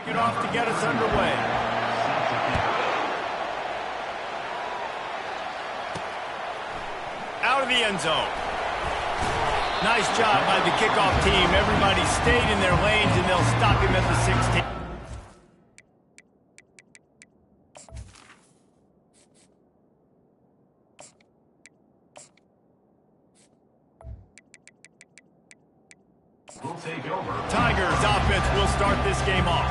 Get off to get us underway. Out of the end zone. Nice job by the kickoff team. Everybody stayed in their lanes, and they'll stop him at the 16. We'll take over. Tigers offense will start this game off.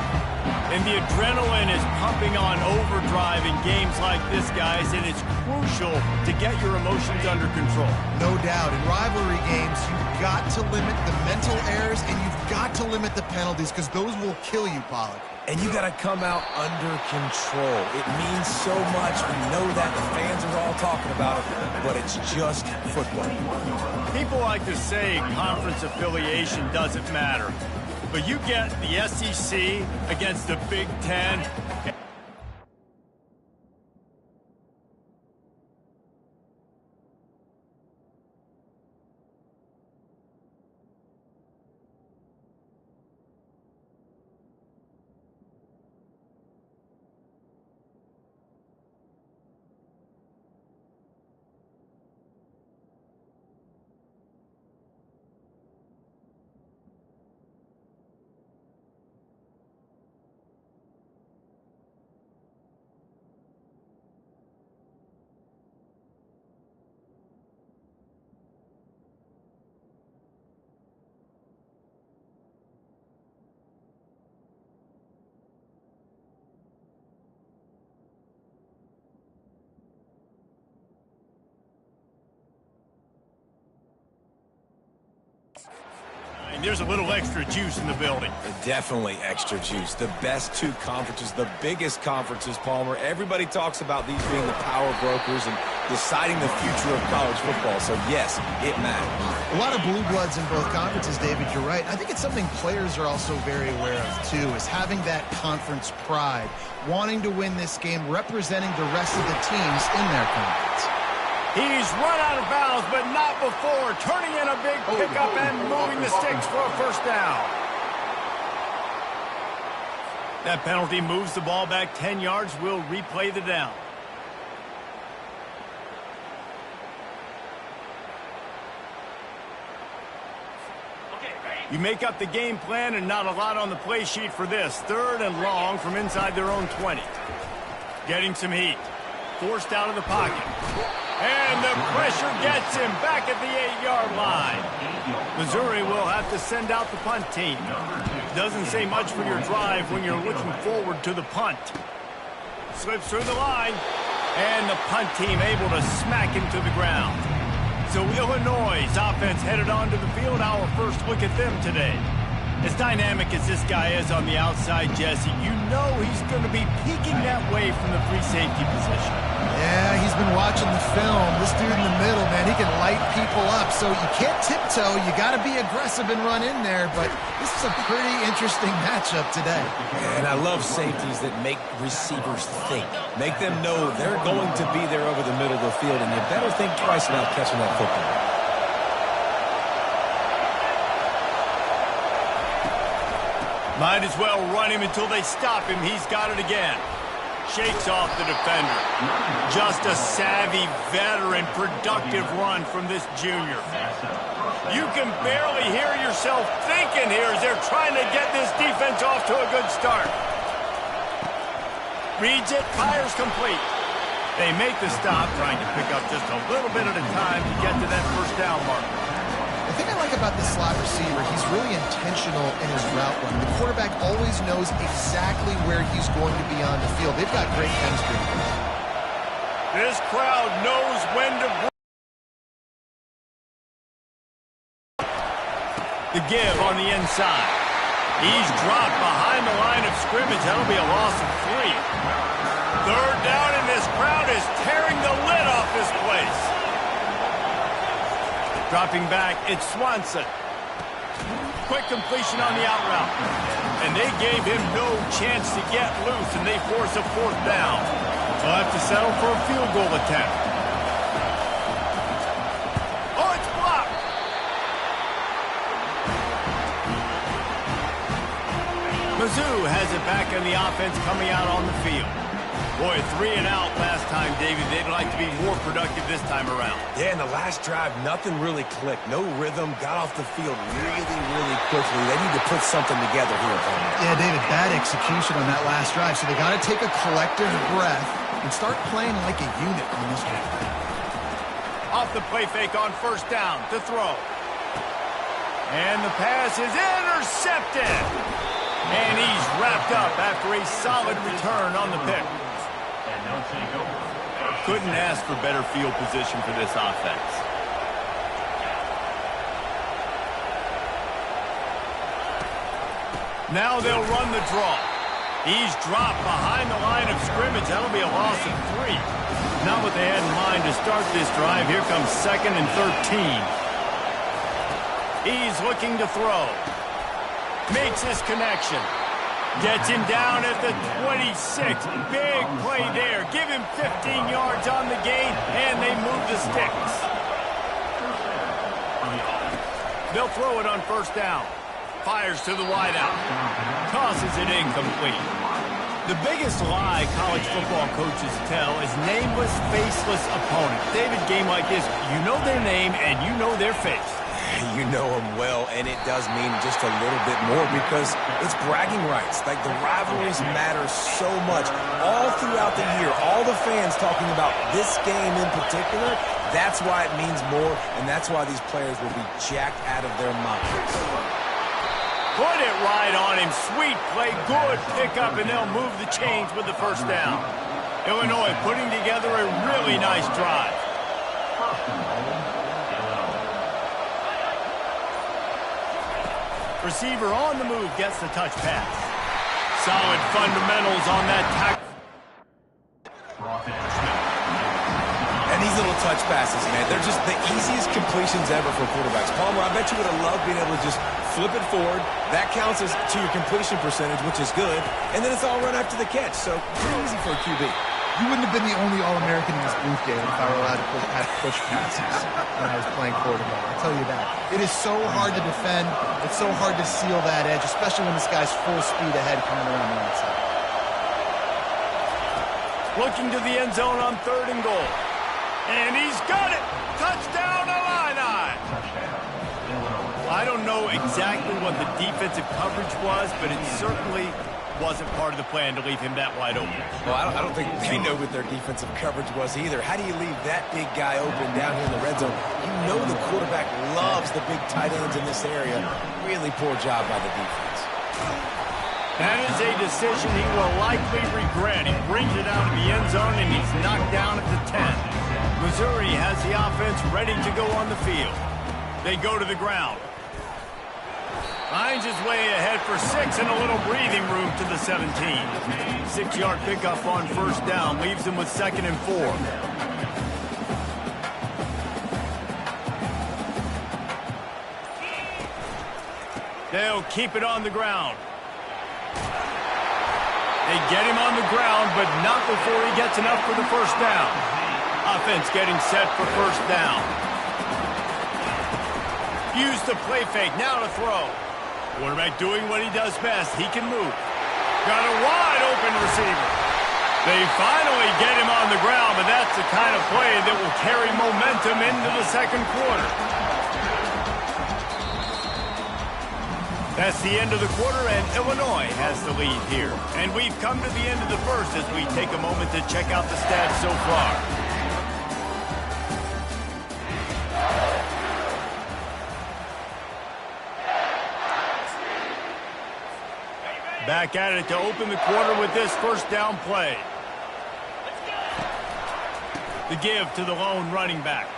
And the adrenaline is pumping on overdrive in games like this, guys, and it's crucial to get your emotions under control. No doubt. In rivalry games, you've got to limit the mental errors and you've got to limit the penalties because those will kill you, Pollock. And you got to come out under control. It means so much. We know that. The fans are all talking about it, but it's just football. People like to say conference affiliation doesn't matter. But you get the SEC against the Big Ten. And there's a little extra juice in the building. Definitely extra juice. The best two conferences, the biggest conferences, Palmer. Everybody talks about these being the power brokers and deciding the future of college football. So, yes, it matters. A lot of blue bloods in both conferences, David, you're right. I think it's something players are also very aware of, too, is having that conference pride, wanting to win this game, representing the rest of the teams in their conference. He's run out of bounds, but not before. Turning in a big pickup and moving the sticks for a first down. That penalty moves the ball back 10 yards. We'll replay the down. You make up the game plan and not a lot on the play sheet for this. 3rd and long from inside their own 20. Getting some heat. Forced out of the pocket. And the pressure gets him back at the 8-yard line. Missouri will have to send out the punt team. Doesn't say much for your drive when you're looking forward to the punt. Slips through the line. And the punt team able to smack him to the ground. So Illinois' offense headed onto the field. Our first look at them today. As dynamic as this guy is on the outside, Jesse, you know he's going to be peeking that way from the free safety position. Yeah, he's been watching the film. This dude in the middle, man, he can light people up. So you can't tiptoe. You got to be aggressive and run in there. But this is a pretty interesting matchup today. And I love safeties that make receivers think. Make them know they're going to be there over the middle of the field, and you better think twice about catching that football. Might as well run him until they stop him. He's got it again. Shakes off the defender. Just a savvy, veteran, productive run from this junior. You can barely hear yourself thinking here as they're trying to get this defense off to a good start. Reads it, fires complete. They make the stop, trying to pick up just a little bit at a time to get to that first down mark. The thing I like about the slot receiver, he's really intentional in his route run. The quarterback always knows exactly where he's going to be on the field. They've got great chemistry. This crowd knows when to the give on the inside. He's dropped behind the line of scrimmage. That'll be a loss of 3. 3rd down, and this crowd is tearing the lid off this place. Dropping back, it's Swanson. Quick completion on the out route. And they gave him no chance to get loose, and they force a 4th down. They'll have to settle for a field goal attempt. Oh, it's blocked. Cuzz0 has it back in the offense coming out on the field. Boy, 3 and out last time, David. They'd like to be more productive this time around. Yeah, in the last drive, nothing really clicked. No rhythm, got off the field really quickly. They need to put something together here, Palmer. Yeah, David, bad execution on that last drive. So they got to take a collective breath and start playing like a unit on this one. Off the play fake on first down to throw. And the pass is intercepted. And he's wrapped up after a solid return on the pick. Couldn't ask for better field position for this offense. Now they'll run the draw. He's dropped behind the line of scrimmage. That'll be a loss of 3. Not what they had in mind to start this drive. Here comes 2nd and 13. He's looking to throw. Makes his connection. Gets him down at the 26. Big play there. Give him 15 yards on the gain, and they move the sticks. They'll throw it on first down. Fires to the wideout. Tosses it incomplete. The biggest lie college football coaches tell is nameless, faceless opponents. David, game like this, you know their name and you know their face. You know them well, and it does mean just a little bit more because it's bragging rights. Like, the rivalries matter so much all throughout the year. All the fans talking about this game in particular, that's why it means more, and that's why these players will be jacked out of their minds. Put it right on him. Sweet play, good pickup, and they'll move the chains with the first down. Illinois putting together a really nice drive. Receiver on the move gets the touch pass. Solid fundamentals on that tackle. And these little touch passes, man, they're just the easiest completions ever for quarterbacks. Palmer, I bet you would have loved being able to just flip it forward. That counts as to your completion percentage, which is good. And then it's all run after the catch, so pretty easy for a QB. You wouldn't have been the only All-American in this booth game if I were allowed to push passes when I was playing quarterback. I'll tell you that. It is so hard to defend. It's so hard to seal that edge, especially when this guy's full speed ahead coming around the outside. Looking to the end zone on 3rd and goal. And he's got it! Touchdown, Illini! I don't know exactly what the defensive coverage was, but it certainly wasn't part of the plan to leave him that wide open. Well, I don't think they know what their defensive coverage was either. How do you leave that big guy open down here in the red zone? You know the quarterback loves the big tight ends in this area. Really poor job by the defense. That is a decision he will likely regret. He brings it out of the end zone, and he's knocked down at the 10. Missouri has the offense ready to go on the field. They go to the ground. Finds his way ahead for 6 and a little breathing room to the 17. 6-yard pickup on first down. Leaves him with 2nd and 4. They'll keep it on the ground. They get him on the ground, but not before he gets enough for the first down. Offense getting set for first down. Use the play fake. Now to throw. Quarterback doing what he does best. He can move. Got a wide open receiver. They finally get him on the ground, but that's the kind of play that will carry momentum into the 2nd quarter. That's the end of the quarter, and Illinois has the lead here. And we've come to the end of the first as we take a moment to check out the stats so far. Back at it to open the quarter with this first down play. The give to the lone running back.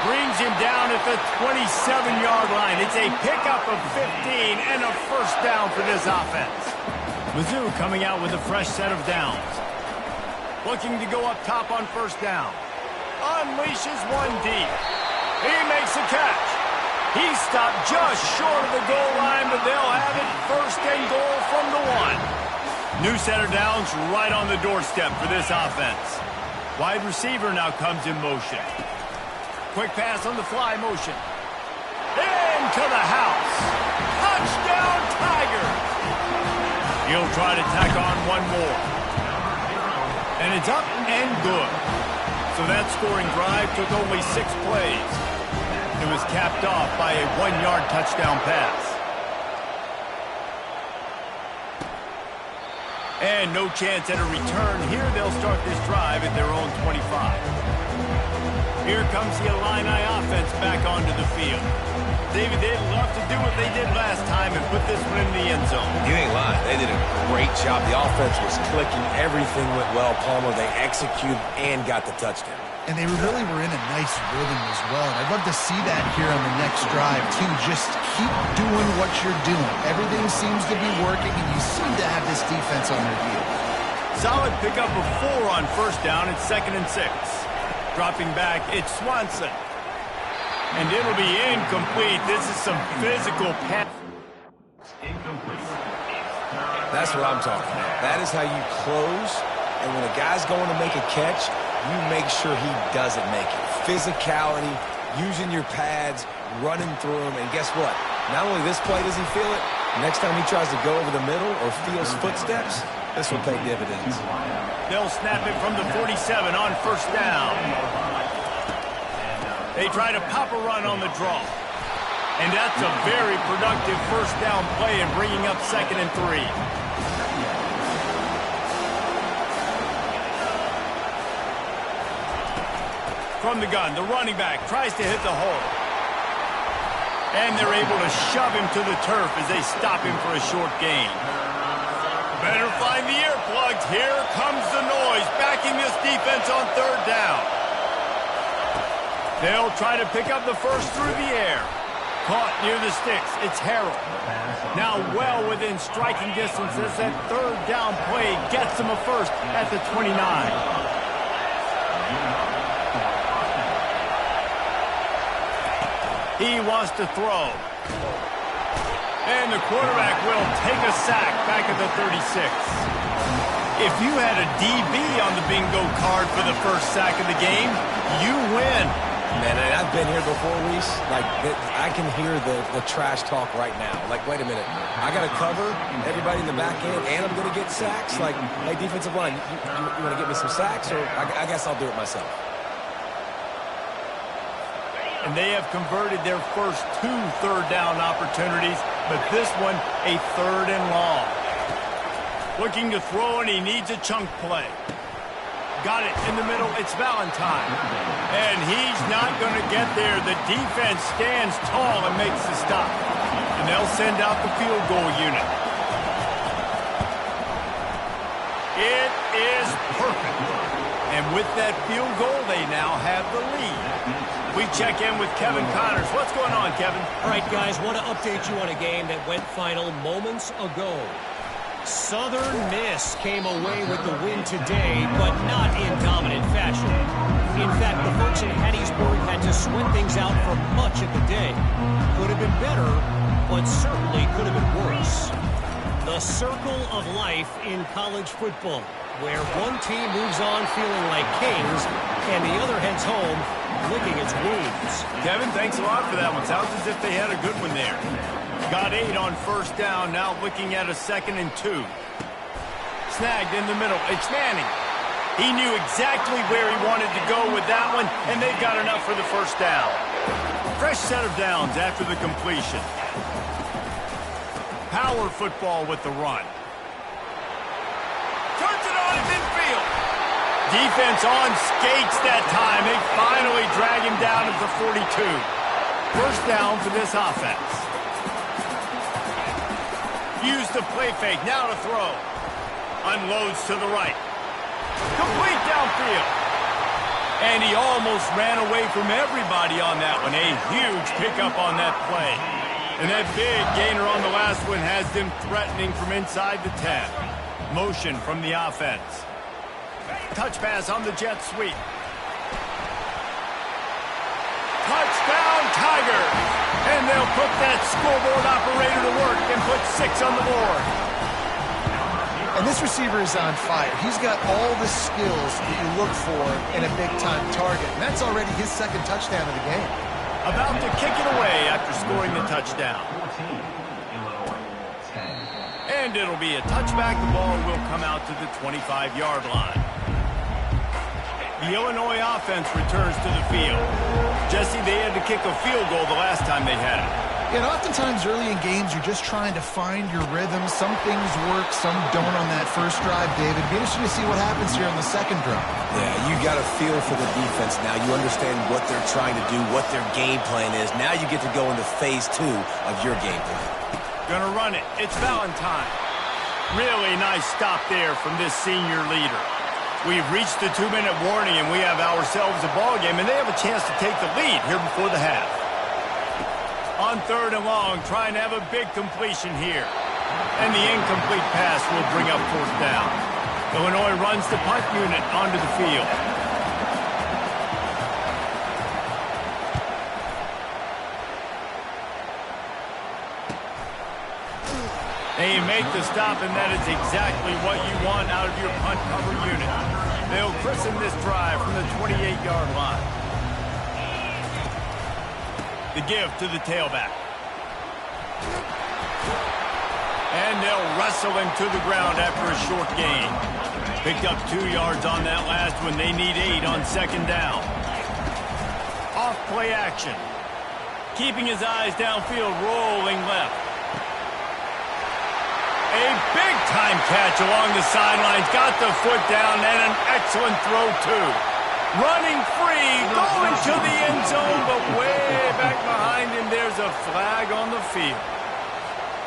Brings him down at the 27-yard line. It's a pickup of 15 and a first down for this offense. Mizzou coming out with a fresh set of downs. Looking to go up top on first down. Unleashes one deep. He makes a catch. He stopped just short of the goal line, but they'll have it 1st and goal from the 1. New set of downs right on the doorstep for this offense. Wide receiver now comes in motion. Quick pass on the fly motion. Into the house. He'll try to tack on one more. And it's up and good. So that scoring drive took only 6 plays. It was capped off by a 1-yard touchdown pass. And no chance at a return. Here they'll start this drive at their own 25. Here comes the Illini offense back onto the field. David, they'd love to do what they did last time and put this one in the end zone. You ain't lying. They did a great job. The offense was clicking. Everything went well, Palmer. They executed and got the touchdown. And they really were in a nice rhythm as well. And I'd love to see that here on the next drive, too. Just keep doing what you're doing. Everything seems to be working, and you seem to have this defense on their heels. Solid pickup of 4 on first down. It's 2nd and 6. Dropping back, it's Swanson. And it'll be incomplete. This is some physical pass. Incomplete. That's what I'm talking about. That is how you close. And when a guy's going to make a catch, you make sure he doesn't make it. Physicality, using your pads, running through them. And guess what? Not only this play does he feel it, next time he tries to go over the middle or feels footsteps, this will pay dividends. They'll snap it from the 47 on first down. They try to pop a run on the draw. And that's a very productive first down play and bringing up 2nd and 3. From the gun, the running back tries to hit the hole. And they're able to shove him to the turf as they stop him for a short gain. Better find the earplugs. Here comes the noise, backing this defense on 3rd down. They'll try to pick up the first through the air. Caught near the sticks. It's Harrell. Now well within striking distance as that 3rd down play gets them a first at the 29. He wants to throw. And the quarterback will take a sack back at the 36. If you had a DB on the bingo card for the first sack of the game, you win. Man, I've been here before, Reese. Like, I can hear the trash talk right now. Like, wait a minute. I got to cover everybody in the back end, and I'm going to get sacks? Like, hey, defensive line, you want to get me some sacks? Or I guess I'll do it myself. And they have converted their first 2 third down opportunities, but this one a 3rd and long. Looking to throw, and he needs a chunk play. Got it in the middle. It's Valentine. And he's not going to get there. The defense stands tall and makes the stop. And they'll send out the field goal unit. It is perfect. And with that field goal, they now have the lead. We check in with Kevin Connors. What's going on, Kevin? All right, guys, want to update you on a game that went final moments ago. Southern Miss came away with the win today, but not in dominant fashion. In fact, the folks in Hattiesburg had to sweat things out for much of the day. Could have been better, but certainly could have been worse. The circle of life in college football, where one team moves on feeling like kings, and the other heads home licking its wounds. Kevin, thanks a lot for that one. Sounds as if they had a good one there. Got 8 on first down, now looking at a 2nd and 2. Snagged in the middle. It's Manning. He knew exactly where he wanted to go with that one, and they've got enough for the first down. Fresh set of downs after the completion. Power football with the run. Turns it on at midfield. Defense on skates that time. They finally drag him down at the 42. First down for this offense. Use the play fake. Now to throw. Unloads to the right. Complete downfield. And he almost ran away from everybody on that one. A huge pickup on that play. And that big gainer on the last one has them threatening from inside the 10. Motion from the offense. Touch pass on the jet sweep. Touchdown, Tigers! And they'll put that scoreboard operator to work and put 6 on the board. And this receiver is on fire. He's got all the skills that you look for in a big-time target. And that's already his 2nd touchdown of the game. About to kick it away after scoring the touchdown. And And it'll be a touchback. The ball will come out to the 25-yard line. The Illinois offense returns to the field. Jesse, they had to kick a field goal the last time they had it. Yeah, and oftentimes early in games, you're just trying to find your rhythm. Some things work, some don't on that first drive, David. It'd be interesting to see what happens here on the second drive. Yeah, you got a feel for the defense now. You understand what they're trying to do, what their game plan is. Now you get to go into phase 2 of your game plan. Gonna run it. It's Valentine. Really nice stop there from this senior leader. We've reached the 2-minute warning, and we have ourselves a ball game, and they have a chance to take the lead here before the half. On 3rd and long, trying to have a big completion here. And the incomplete pass will bring up 4th down. Illinois runs the punt unit onto the field. They make the stop, and that is exactly what you want out of your punt cover unit. They'll christen this drive from the 28-yard line. The give to the tailback. And they'll wrestle him to the ground after a short gain. Picked up 2 yards on that last one. They need 8 on 2nd down. Off play action. Keeping his eyes downfield, rolling left. A big-time catch along the sidelines. Got the foot down, and an excellent throw, too. Running free, going to the end zone, but way back behind him, there's a flag on the field.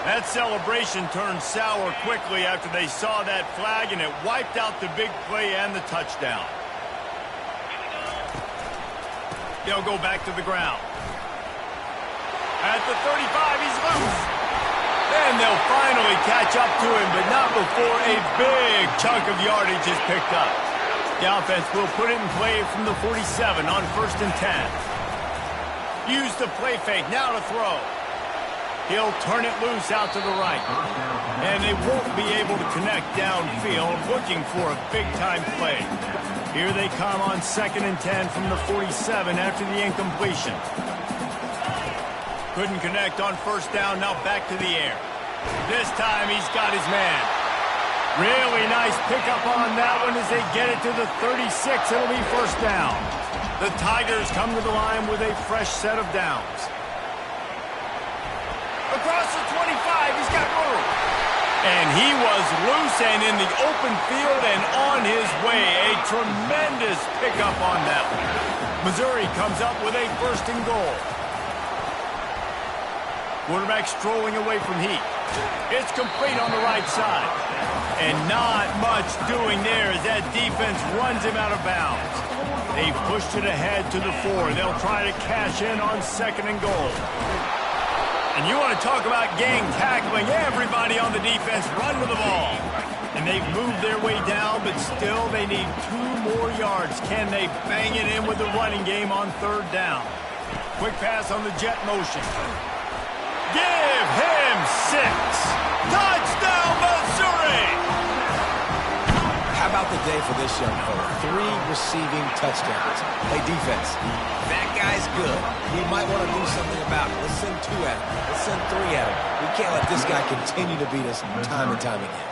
That celebration turned sour quickly after they saw that flag, and it wiped out the big play and the touchdown. They'll go back to the ground. At the 35, he's loose. And they'll finally catch up to him, but not before a big chunk of yardage is picked up. The offense will put it in play from the 47 on 1st and 10. Use the play fake, now to throw. He'll turn it loose out to the right. And they won't be able to connect downfield, looking for a big-time play. Here they come on 2nd and 10 from the 47 after the incompletion. Couldn't connect on 1st down, now back to the air. This time he's got his man. Really nice pickup on that one as they get it to the 36. It'll be 1st down. The Tigers come to the line with a fresh set of downs. Across the 25, he's got room. And he was loose and in the open field and on his way. A tremendous pickup on that one. Missouri comes up with a 1st and goal. Quarterback strolling away from heat. It's complete on the right side. And not much doing there as that defense runs him out of bounds. They've pushed it ahead to the 4. They'll try to cash in on 2nd and goal. And you want to talk about gang tackling. Everybody on the defense run to the ball. And they've moved their way down, but still they need 2 more yards. Can they bang it in with the running game on 3rd down? Quick pass on the jet motion. Give him 6. Touchdown, Missouri! How about the day for this young fella? 3 receiving touchdowns. Hey, defense, that guy's good. We might want to do something about it. Let's send 2 at him. Let's send 3 at him. We can't let this guy continue to beat us time and time again.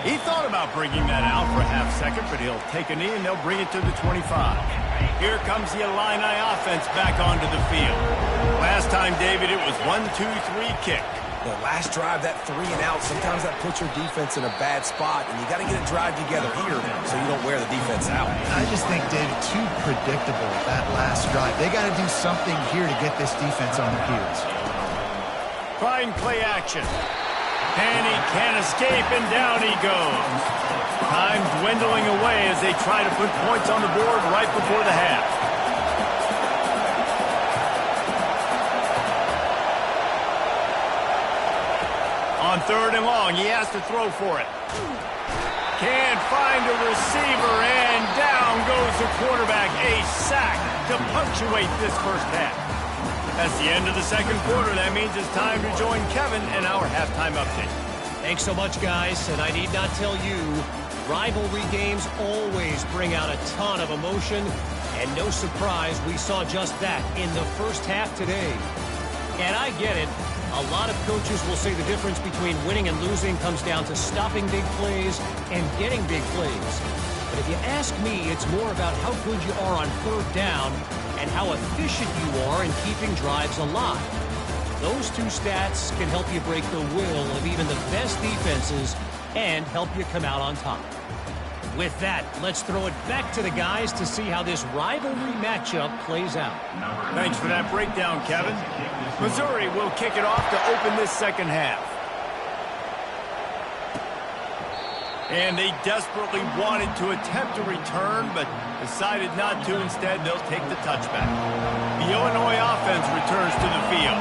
He thought about bringing that out for a half second, but he'll take a knee and they'll bring it to the 25. Here comes the Illini offense back onto the field. Last time, David, it was 1-2-3 kick. The last drive, that 3 and out, sometimes that puts your defense in a bad spot, and you got to get a drive together here so you don't wear the defense out. I just think, David, too predictable that last drive. They got to do something here to get this defense on their heels. Trying play action. And he can't escape, and down he goes. Time dwindling away as they try to put points on the board right before the half. On 3rd and long, he has to throw for it. Can't find a receiver, and down goes the quarterback. A sack to punctuate this first half. That's the end of the 2nd quarter. That means it's time to join Kevin in our halftime update. Thanks so much, guys. And I need not tell you, rivalry games always bring out a ton of emotion. And no surprise, we saw just that in the first half today. And I get it. A lot of coaches will say the difference between winning and losing comes down to stopping big plays and getting big plays. But if you ask me, it's more about how good you are on third down and how efficient you are in keeping drives alive. Those two stats can help you break the will of even the best defenses and help you come out on top. With that, let's throw it back to the guys to see how this rivalry matchup plays out. Thanks for that breakdown, Kevin. Missouri will kick it off to open this second half. And they desperately wanted to attempt a return, but decided not to. Instead, they'll take the touchback. The Illinois offense returns to the field.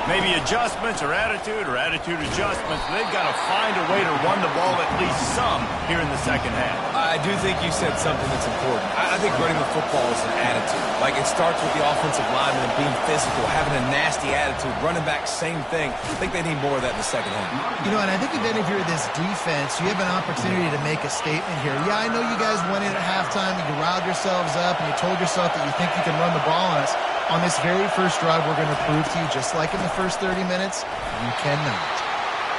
Maybe adjustments or attitude adjustments. They've got to find a way to run the ball at least some here in the second half. I do think you said something that's important. I think running the football is an attitude. Like, it starts with the offensive lineman being physical, having a nasty attitude. Running back, same thing. I think they need more of that in the second half. You know, and I think even if you're this defense, you have an opportunity to make a statement here. Yeah, I know you guys went in at halftime and you riled yourselves up and you told yourself that you think you can run the ball on us. On this very first drive, we're going to prove to you, just like in the first 30 minutes, you cannot.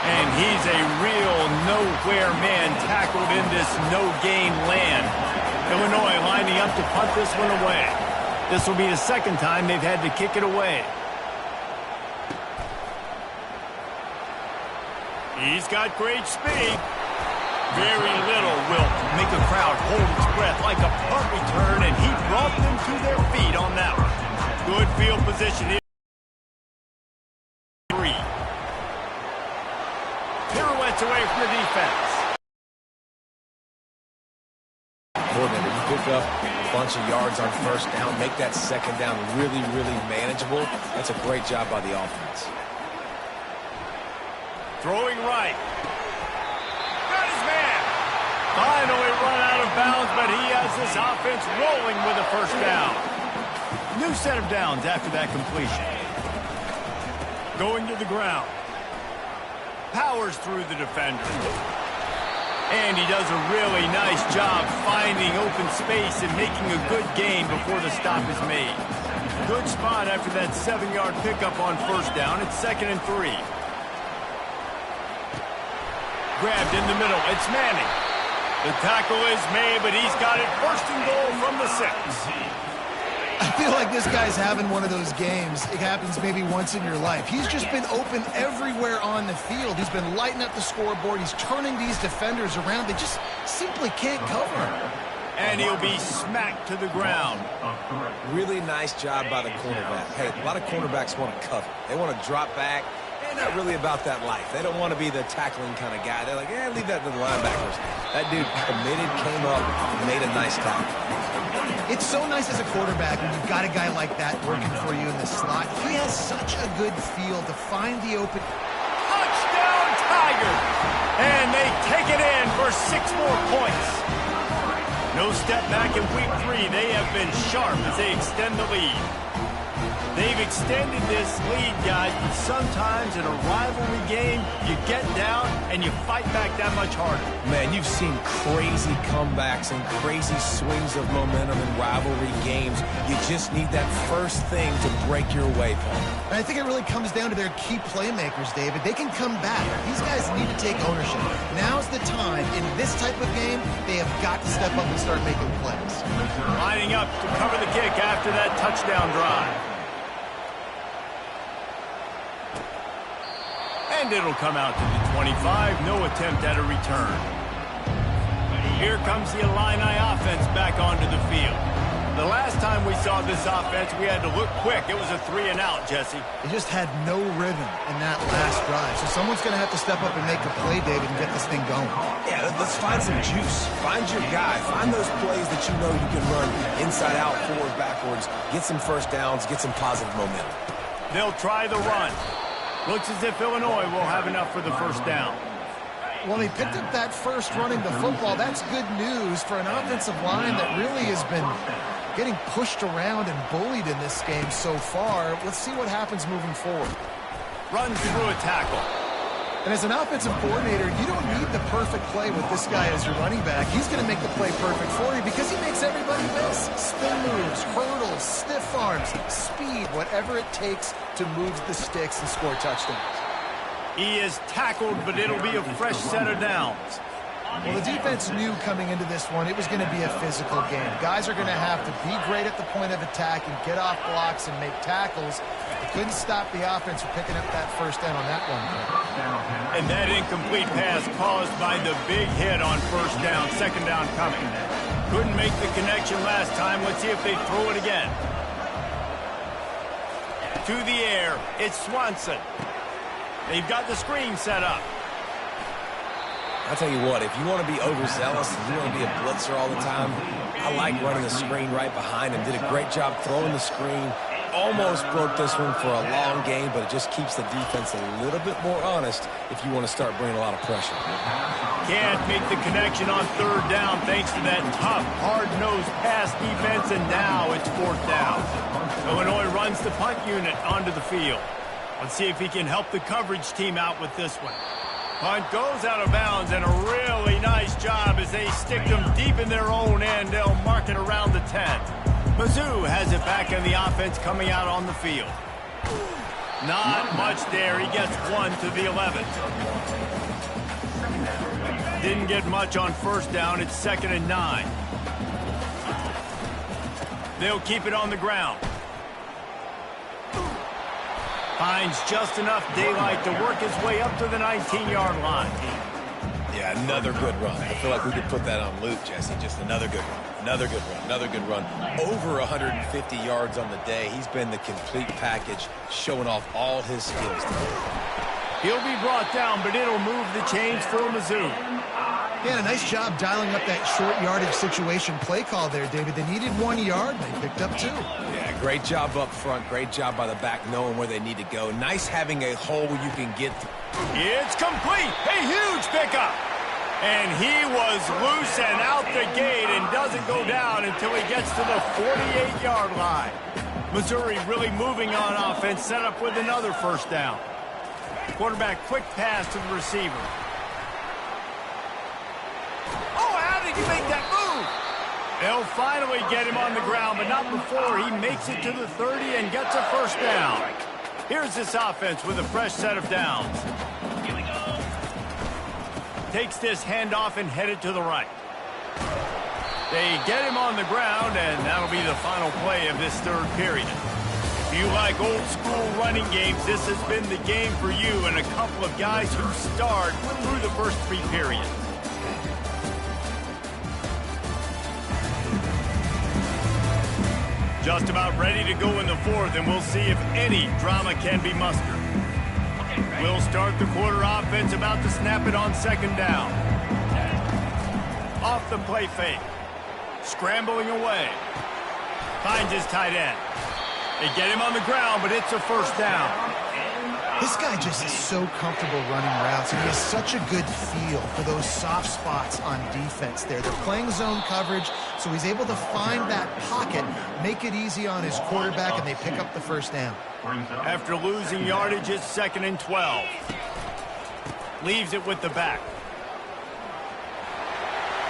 And he's a real nowhere man tackled in this no-gain land. Illinois lining up to punt this one away. This will be the second time they've had to kick it away. He's got great speed. Very little will make a crowd hold its breath like a punt return, and he brought them to their feet on that one. Good field position here. Pirouettes away from the defense. Coordinator, you pick up a bunch of yards on first down, make that second down really, really manageable. That's a great job by the offense. Throwing right. Got his man. Finally run out of bounds, but he has this offense rolling with a first down. New set of downs after that completion. Going to the ground. Powers through the defender. And he does a really nice job finding open space and making a good gain before the stop is made. Good spot after that 7-yard pickup on first down. It's 2nd and 3. Grabbed in the middle. It's Manning. The tackle is made, but he's got it first and goal from the 6. I feel like this guy's having one of those games. It happens maybe once in your life. He's just been open everywhere on the field. He's been lighting up the scoreboard. He's turning these defenders around. They just simply can't cover him. And he'll be smacked to the ground. Really nice job by the cornerback. Hey, a lot of cornerbacks want to cover. They want to drop back. They're not really about that life. They don't want to be the tackling kind of guy. They're like, leave that to the linebackers. That dude committed, came up, made a nice tackle. It's so nice as a quarterback when you've got a guy like that working for you in the slot. He has such a good feel to find the open. Touchdown, Tigers! And they take it in for 6 more points. No step back in week 3. They have been sharp as they extend the lead. They've extended this lead, guys, but sometimes in a rivalry game, you get down and you fight back that much harder. Man, you've seen crazy comebacks and crazy swings of momentum in rivalry games. You just need that first thing to break your way, Paul. And I think it really comes down to their key playmakers, David. They can come back. These guys need to take ownership. Now's the time. In this type of game, they have got to step up and start making plays. Lining up to cover the kick after that touchdown drive. And it'll come out to the 25. No attempt at a return. Here comes the Illini offense back onto the field. The last time we saw this offense, we had to look quick. It was a 3-and-out, Jesse. They just had no rhythm in that last drive. So someone's going to have to step up and make a play, David, and get this thing going. Yeah, let's find some juice. Find your guy. Find those plays that you know you can run inside out, forward, backwards. Get some first downs. Get some positive momentum. They'll try the run. Looks as if Illinois will have enough for the first down. Well, he picked up that first running the football. That's good news for an offensive line that really has been getting pushed around and bullied in this game so far. Let's see what happens moving forward. Runs through a tackle. And as an offensive coordinator, you don't need the perfect play with this guy as your running back. He's going to make the play perfect for you because he makes everybody miss. Spin moves, hurdles, stiff arms, speed, whatever it takes to move the sticks and score touchdowns. He is tackled, but it'll be a fresh set of downs. Well, the defense knew coming into this one it was going to be a physical game. Guys are going to have to be great at the point of attack and get off blocks and make tackles. They couldn't stop the offense from picking up that first down on that one. And that incomplete pass caused by the big hit on first down, second down coming. Couldn't make the connection last time. Let's see if they throw it again. To the air, it's Swanson. They've got the screen set up. I'll tell you what, if you want to be overzealous and you want to be a blitzer all the time, I like running the screen right behind him. Did a great job throwing the screen. Almost broke this one for a long game, but it just keeps the defense a little bit more honest if you want to start bringing a lot of pressure. Can't make the connection on third down thanks to that tough, hard-nosed pass defense, and now it's fourth down. Illinois runs the punt unit onto the field. Let's see if he can help the coverage team out with this one. Punt goes out of bounds, and a really nice job as they stick them deep in their own end. They'll mark it around the 10. Mizzou has it back in the offense coming out on the field. Not much there. He gets one to the 11. Didn't get much on first down. It's 2nd and 9. They'll keep it on the ground. Finds just enough daylight to work his way up to the 19-yard line. Yeah, another good run. I feel like we could put that on loop, Jesse. Just another good run. Another good run. Another good run. Over 150 yards on the day. He's been the complete package, showing off all his skills today. He'll be brought down, but it'll move the chains for Mizzou. Yeah, a nice job dialing up that short yardage situation play call there, David. They needed 1 yard. They picked up 2. Yeah, great job up front. Great job by the back knowing where they need to go. Nice having a hole you can get through. It's complete. A huge pickup. And he was loose and out the gate and doesn't go down until he gets to the 48-yard line. Missouri really moving on offense, set up with another first down. Quarterback quick pass to the receiver. Oh, how did he make that move? They'll finally get him on the ground, but not before he makes it to the 30 and gets a first down. Here's this offense with a fresh set of downs. Takes this handoff and headed to the right. They get him on the ground, and that'll be the final play of this third period. If you like old-school running games, this has been the game for you and a couple of guys who starred through the first 3 periods. Just about ready to go in the 4th, and we'll see if any drama can be mustered. We'll start the quarter offense, about to snap it on 2nd down. Off the play fake. Scrambling away. Finds his tight end. They get him on the ground, but it's a first down. This guy just is so comfortable running routes, and he has such a good feel for those soft spots on defense there. They're playing zone coverage, so he's able to find that pocket, make it easy on his quarterback, and they pick up the first down. After losing yardage, it's 2nd and 12. Leaves it with the back.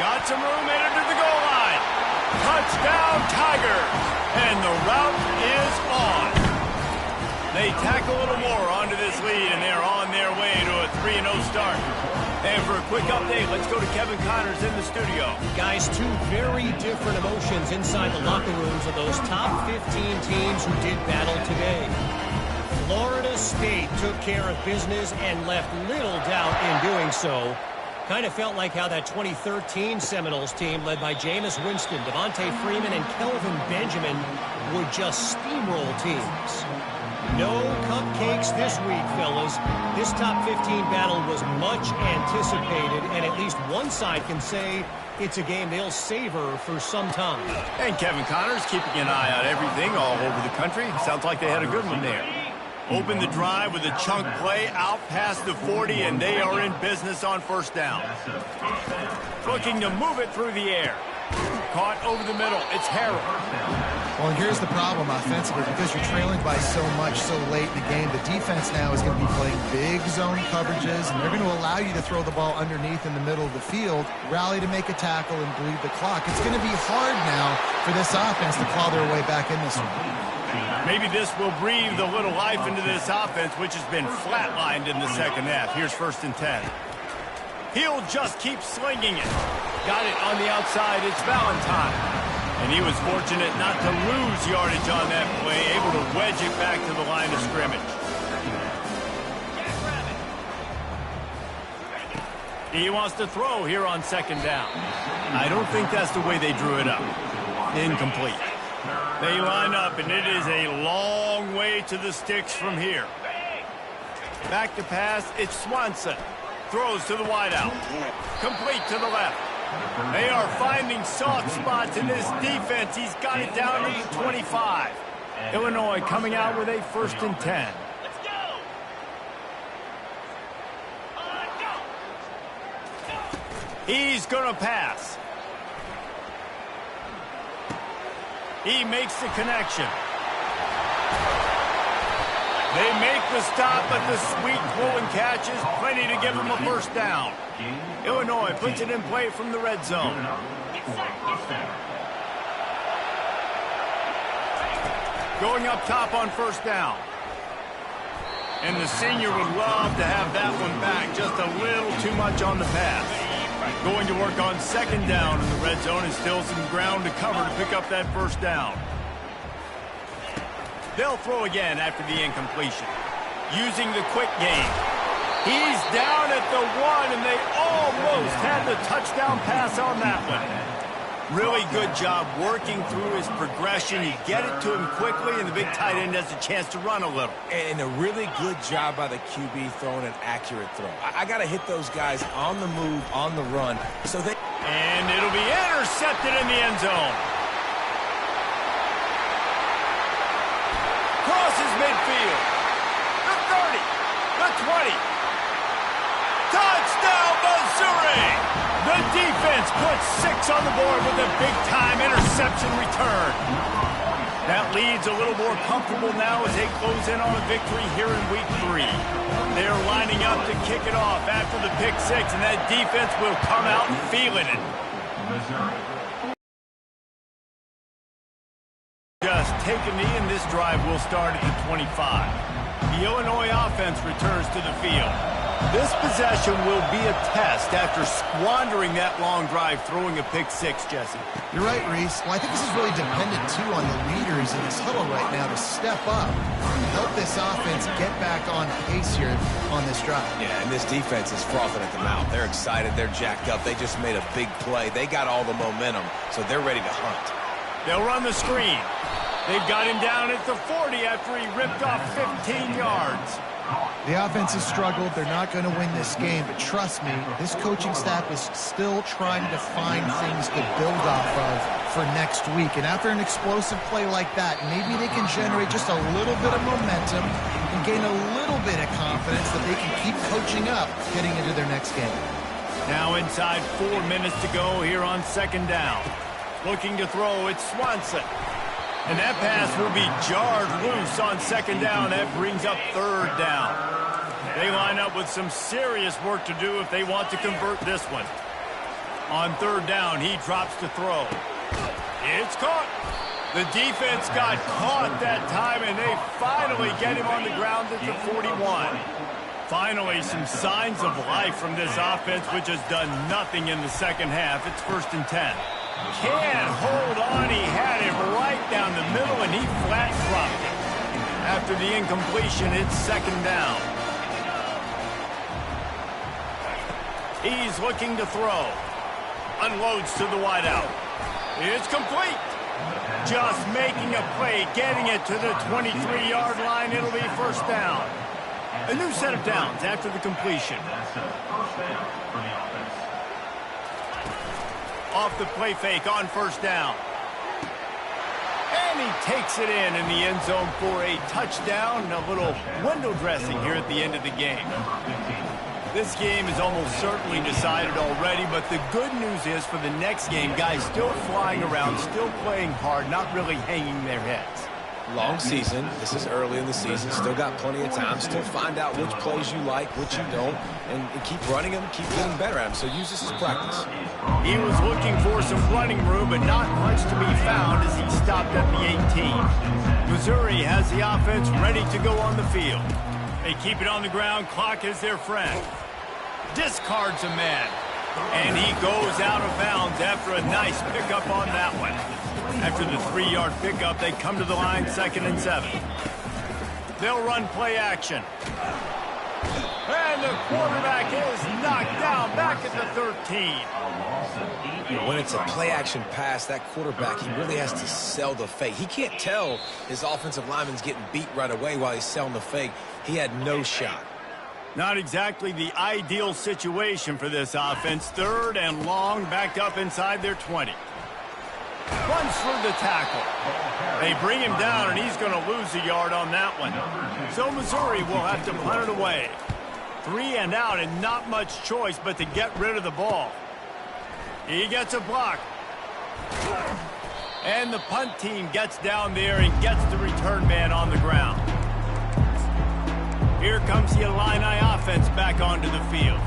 Got some room, headed to the goal line. Touchdown, Tigers! And the route is on. They tack a little more onto this lead, and they're on their way to a 3-0 start. And for a quick update, let's go to Kevin Connors in the studio. Guys, 2 very different emotions inside the locker rooms of those top 15 teams who did battle today. Florida State took care of business and left little doubt in doing so. Kind of felt like how that 2013 Seminoles team led by Jameis Winston, Devontae Freeman, and Kelvin Benjamin would just steamroll teams. No cupcakes this week, fellas. This top 15 battle was much anticipated, and at least one side can say it's a game they'll savor for some time. And Kevin Connors keeping an eye on everything all over the country. Sounds like they had a good one there. Open the drive with a chunk play out past the 40, and they are in business on first down. Looking to move it through the air. Caught over the middle. It's Harrell. Well, and here's the problem offensively. Because you're trailing by so much so late in the game, the defense now is going to be playing big zone coverages, and they're going to allow you to throw the ball underneath in the middle of the field, rally to make a tackle, and bleed the clock. It's going to be hard now for this offense to claw their way back in this one. Maybe this will breathe a little life into this offense, which has been flatlined in the second half. Here's 1st and 10. He'll just keep slinging it. Got it on the outside. It's Valentine. And he was fortunate not to lose yardage on that play, able to wedge it back to the line of scrimmage. He wants to throw here on 2nd down. I don't think that's the way they drew it up. Incomplete. They line up, and it is a long way to the sticks from here. Back to pass, it's Swanson. Throws to the wideout. Complete to the left. They are finding soft spots in this defense. He's got it down to the 25. Illinois coming out with a 1st and 10. He's going to pass. He makes the connection. They make the stop, but the sweet throw and catch is plenty to give them a 1st down. Illinois puts it in play from the red zone. Going up top on 1st down. And the senior would love to have that one back. Just a little too much on the pass. Going to work on 2nd down in the red zone, and still some ground to cover to pick up that 1st down. They'll throw again after the incompletion. Using the quick game. He's down at the 1, and they almost had the touchdown pass on that one. Really good job working through his progression. You get it to him quickly, and the big tight end has a chance to run a little. And a really good job by the QB throwing an accurate throw. I got to hit those guys on the move, on the run. And it'll be intercepted in the end zone. Crosses midfield. The 30. The 20. Touchdown, Missouri! The defense puts 6 on the board with a big-time interception return. That lead's a little more comfortable now as they close in on a victory here in Week 3. They're lining up to kick it off after the pick 6, and that defense will come out feeling it. Just take a knee, and this drive will start at the 25. The Illinois offense returns to the field. This possession will be a test after squandering that long drive, throwing a pick 6, Jesse. You're right, Reese. Well, I think this is really dependent, too, on the leaders in this huddle right now to step up and help this offense get back on pace here on this drive. Yeah, and this defense is frothing at the mouth. They're excited. They're jacked up. They just made a big play. They got all the momentum, so they're ready to hunt. They'll run the screen. They've got him down at the 40 after he ripped off 15 yards. The offense has struggled. They're not going to win this game, but trust me, this coaching staff is still trying to find things to build off of for next week. And after an explosive play like that, maybe they can generate just a little bit of momentum and gain a little bit of confidence that they can keep coaching up heading into their next game. Now inside 4 minutes to go here on 2nd down. Looking to throw, it's Swanson. And that pass will be jarred loose on 2nd down. That brings up 3rd down. They line up with some serious work to do if they want to convert this one. On 3rd down, he drops to throw. It's caught. The defense got caught that time, and they finally get him on the ground at the 41. Finally, some signs of life from this offense, which has done nothing in the second half. It's 1st and 10. Can't hold on. He had him right down the middle, and he flat dropped it. After the incompletion, it's 2nd down. He's looking to throw. Unloads to the wideout. It's complete. Just making a play, getting it to the 23-yard line. It'll be 1st down. A new set of downs after the completion. Off the play fake on 1st down. And he takes it in the end zone for a touchdown. A little window dressing here at the end of the game. This game is almost certainly decided already, but the good news is for the next game, guys still flying around, still playing hard, not really hanging their heads. Long season. This is early in the season. Still got plenty of time. Still find out which plays you like, which you don't, and keep running them, keep getting better at them. So use this as practice. He was looking for some running room, but not much to be found as he stopped at the 18. Missouri has the offense ready to go on the field. They keep it on the ground. Clock is their friend. Discards a man. And he goes out of bounds after a nice pickup on that one. After the 3-yard pickup, they come to the line 2nd and 7. They'll run play action. And the quarterback is knocked down back at the 13. When it's a play-action pass, that quarterback, he really has to sell the fake. He can't tell his offensive lineman's getting beat right away while he's selling the fake. He had no shot. Not exactly the ideal situation for this offense. 3rd and long, backed up inside their 20. Runs through the tackle. They bring him down, and he's going to lose a yard on that one. So Missouri will have to punt it away. 3 and out, and not much choice but to get rid of the ball. He gets a block. And the punt team gets down there and gets the return man on the ground. Here comes the Illini offense back onto the field.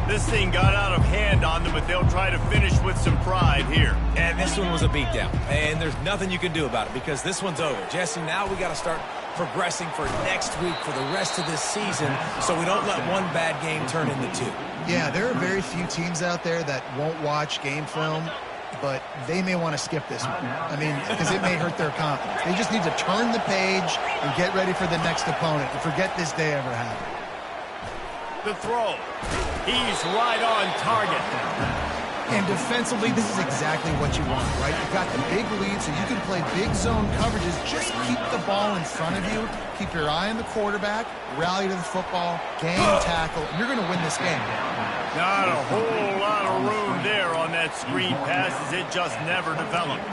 This thing got out of hand on them, but they'll try to finish with some pride here. And this one was a beatdown. And there's nothing you can do about it because this one's over. Jesse, now we got to start progressing for next week for the rest of this season so we don't let one bad game turn into 2. Yeah, there are very few teams out there that won't watch game film, but they may want to skip this one. I mean, because it may hurt their confidence. They just need to turn the page and get ready for the next opponent and forget this day ever happened. The throw. He's right on target. And defensively, this is exactly what you want, right? You've got the big lead, so you can play big zone coverages. Just keep the ball in front of you. Keep your eye on the quarterback. Rally to the football. Game tackle. You're going to win this game. Not a whole lot of room there on that screen pass as it just never developed.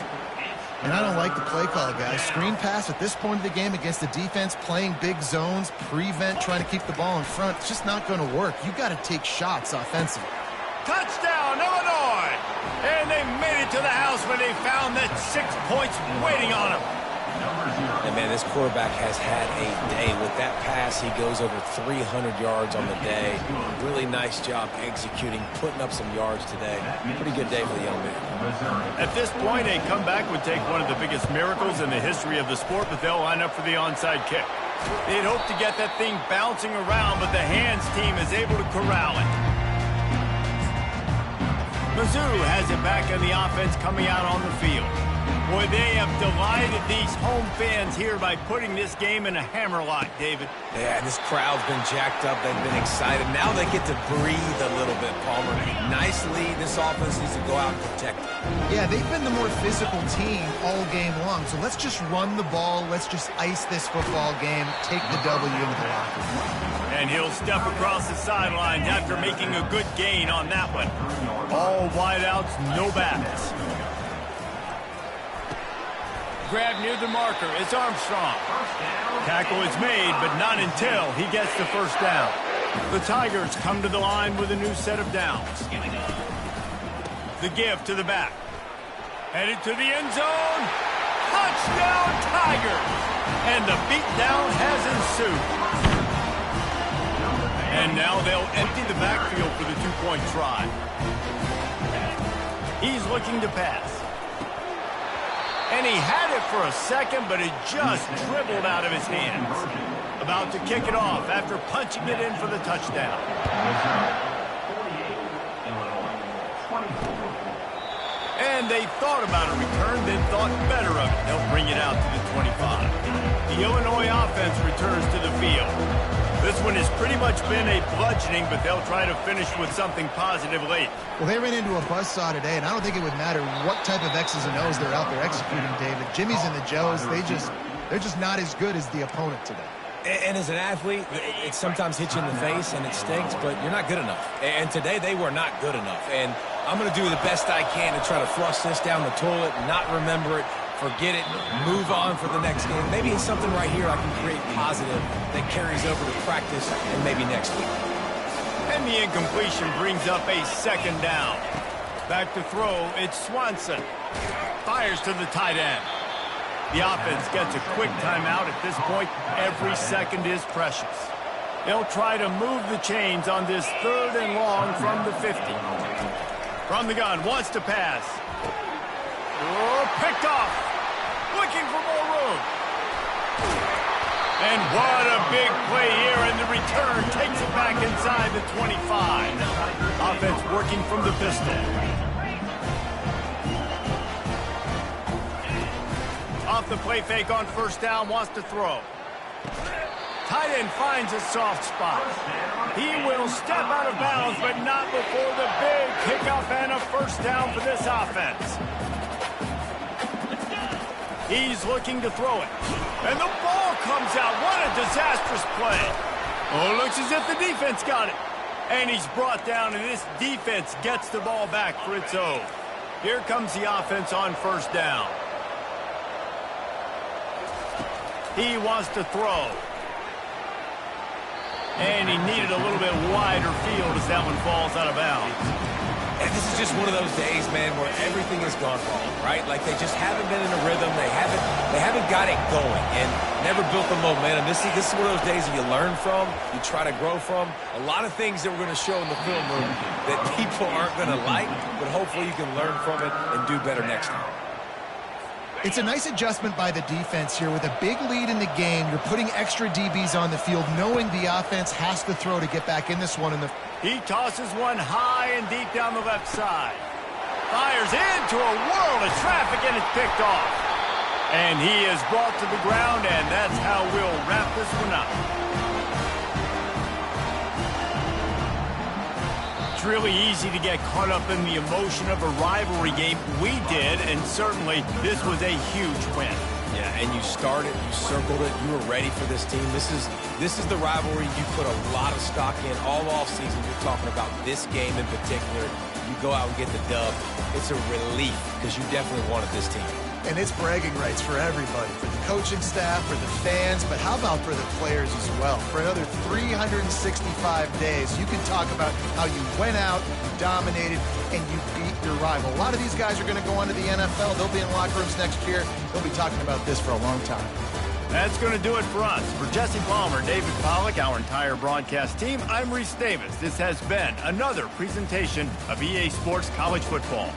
And I don't like the play call, guys. Screen pass at this point of the game against the defense, playing big zones, prevent, trying to keep the ball in front. It's just not going to work. You got to take shots offensively. Touchdown, Illinois! And they made it to the house where they found that 6 points waiting on them. And, man, this quarterback has had a day. With that pass, he goes over 300 yards on the day. Really nice job executing, putting up some yards today. Pretty good day for the young man. At this point, a comeback would take one of the biggest miracles in the history of the sport, but they'll line up for the onside kick. They'd hope to get that thing bouncing around, but the hands team is able to corral it. Mizzou has it back on the offense coming out on the field. Boy, they have delighted these home fans here by putting this game in a hammerlock, David. Yeah, this crowd's been jacked up. They've been excited. Now they get to breathe a little bit, Palmer. Nice lead. This offense needs to go out and protect it. Yeah, they've been the more physical team all game long. So let's just run the ball. Let's just ice this football game. Take the W into the locker room. And he'll step across the sidelines after making a good gain on that one. All wideouts, no backs. Grab near the marker. It's Armstrong. Tackle is made, but not until he gets the first down. The Tigers come to the line with a new set of downs. The give to the back. Headed to the end zone. Touchdown, Tigers! And the beatdown has ensued. And now they'll empty the backfield for the two-point try. He's looking to pass. And he had it for a second, but it just dribbled out of his hands. About to kick it off after punching it in for the touchdown. And they thought about a return, then thought better of it. They'll bring it out to the 25. The Illinois offense returns to the field. This one has pretty much been a bludgeoning, but they'll try to finish with something positive late. Well, they ran into a buzzsaw today, and I don't think it would matter what type of X's and O's they're out there executing, David. Jimmy's and the Joes, they're just not as good as the opponent today. And as an athlete, it sometimes hits you in the face and it stinks, but you're not good enough. And today they were not good enough. And I'm going to do the best I can to try to flush this down the toilet, not remember it, forget it, move on for the next game. Maybe it's something right here I can create positive that carries over to practice and maybe next week. And And the incompletion brings up a second down. Back to throw, it's Swanson. Fires to the tight end. The offense gets a quick timeout at this point. Every second is precious. They'll try to move the chains on this 3rd and long from the 50. From the gun, wants to pass. Oh, picked off. Looking for more room. And what a big play here, and the return takes it back inside the 25. Offense working from the pistol. Off the play fake on first down, wants to throw. Tight end finds a soft spot. He will step out of bounds, but not before the big kickoff and a first down for this offense. He's looking to throw it. And the ball comes out. What a disastrous play. Oh, looks as if the defense got it. And he's brought down, and this defense gets the ball back for its own. Here comes the offense on first down. He wants to throw. And he needed a little bit wider field as that one falls out of bounds. And this is just one of those days, man, where everything has gone wrong, right? Like they just haven't been in a rhythm. They haven't got it going and never built the momentum. This is one of those days that you learn from, you try to grow from. A lot of things that we're going to show in the film room that people aren't going to like, but hopefully you can learn from it and do better next time. It's a nice adjustment by the defense here. With a big lead in the game, you're putting extra DBs on the field, knowing the offense has to throw to get back in this one. He tosses one high and deep down the left side. Fires into a world of traffic, and it's picked off. And he is brought to the ground, and that's how we'll wrap this one up. It's really easy to get caught up in the emotion of a rivalry game. We did, and certainly this was a huge win. Yeah, and you started, you circled it, you were ready for this team. This is the rivalry you put a lot of stock in all offseason. You're talking about this game in particular. You go out and get the dub. It's a relief because you definitely wanted this team. And it's bragging rights for everybody, for the coaching staff, for the fans, but how about for the players as well? For another 365 days, you can talk about how you went out, you dominated, and you beat your rival. A lot of these guys are going to go on to the NFL. They'll be in locker rooms next year. They'll be talking about this for a long time. That's going to do it for us. For Jesse Palmer, David Pollack, our entire broadcast team, I'm Reese Davis. This has been another presentation of EA Sports College Football.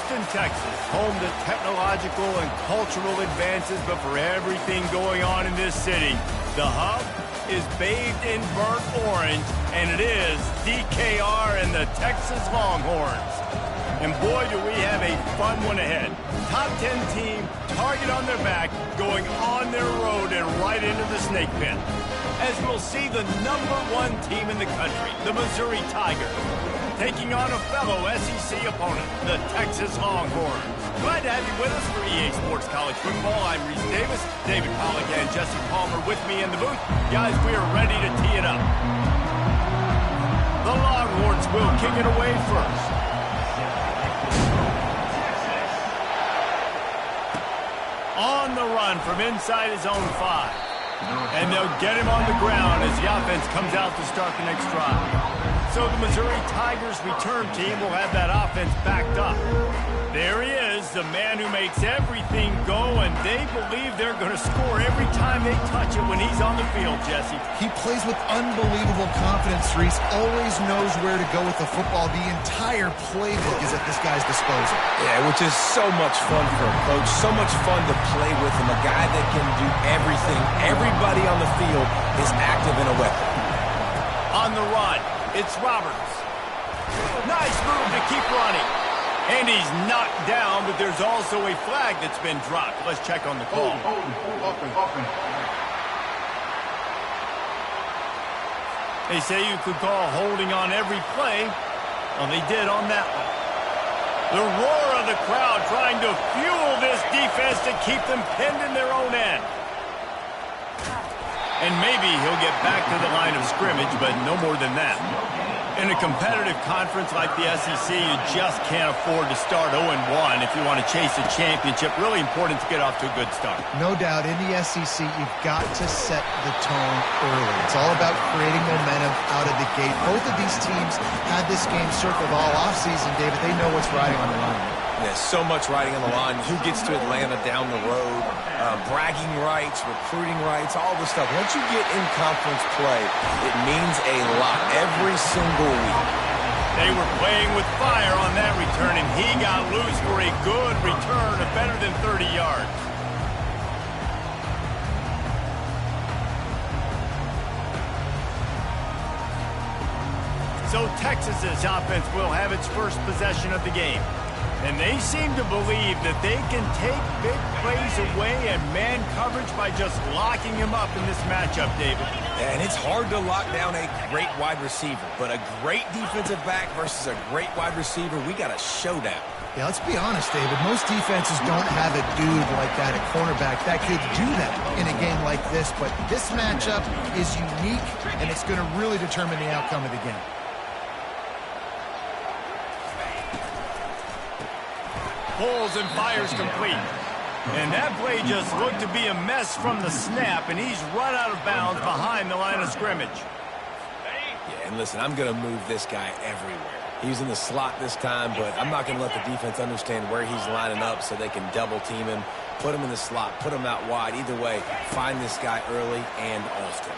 Houston, Texas, home to technological and cultural advances, but for everything going on in this city, the hub is bathed in burnt orange, and it is DKR and the Texas Longhorns. And boy, do we have a fun one ahead. Top 10 team, target on their back, going on their road and right into the snake pit. As we'll see the #1 team in the country, the Missouri Tigers, taking on a fellow SEC opponent, the Texas Longhorns. Glad to have you with us for EA Sports College Football. I'm Reese Davis, David Pollack and Jesse Palmer with me in the booth. Guys, we are ready to tee it up. The Longhorns will kick it away first. On the run from inside his own 5. And they'll get him on the ground as the offense comes out to start the next drive. So the Missouri Tigers return team will have that offense backed up. There he is, the man who makes everything go, and they believe they're going to score every time they touch it when he's on the field, Jesse. He plays with unbelievable confidence, Reese. Always knows where to go with the football. The entire playbook is at this guy's disposal. Yeah, which is so much fun for a coach, so much fun to play with him, a guy that can do everything. Everybody on the field is active in a weapon. On the run, it's Roberts. Nice move to keep running. And he's knocked down, but there's also a flag that's been dropped. Let's check on the call. They say you could call holding on every play. Well, they did on that one. The roar of the crowd trying to fuel this defense to keep them pinned in their own end. And maybe he'll get back to the line of scrimmage, but no more than that. In a competitive conference like the SEC, you just can't afford to start 0-1 if you want to chase a championship. Really important to get off to a good start. No doubt, in the SEC, you've got to set the tone early. It's all about creating momentum out of the gate. Both of these teams had this game circled all offseason, David. They know what's riding on the line. There's so much riding on the line. Who gets to Atlanta down the road? Bragging rights, recruiting rights, all this stuff. Once you get in conference play, it means a lot every single week. They were playing with fire on that return, and he got loose for a good return of better than 30 yards. So Texas's offense will have its first possession of the game. And they seem to believe that they can take big plays away and man coverage by just locking him up in this matchup, David. And it's hard to lock down a great wide receiver, but a great defensive back versus a great wide receiver, we got a showdown. Yeah, let's be honest, David. Most defenses don't have a dude like that at cornerback that could do that in a game like this, but this matchup is unique, and it's going to really determine the outcome of the game. Pulls and fires complete. And that play just looked to be a mess from the snap, and he's run out of bounds behind the line of scrimmage. Yeah, and listen, I'm going to move this guy everywhere. He's in the slot this time, but I'm not going to let the defense understand where he's lining up so they can double team him, put him in the slot, put him out wide. Either way, find this guy early and often.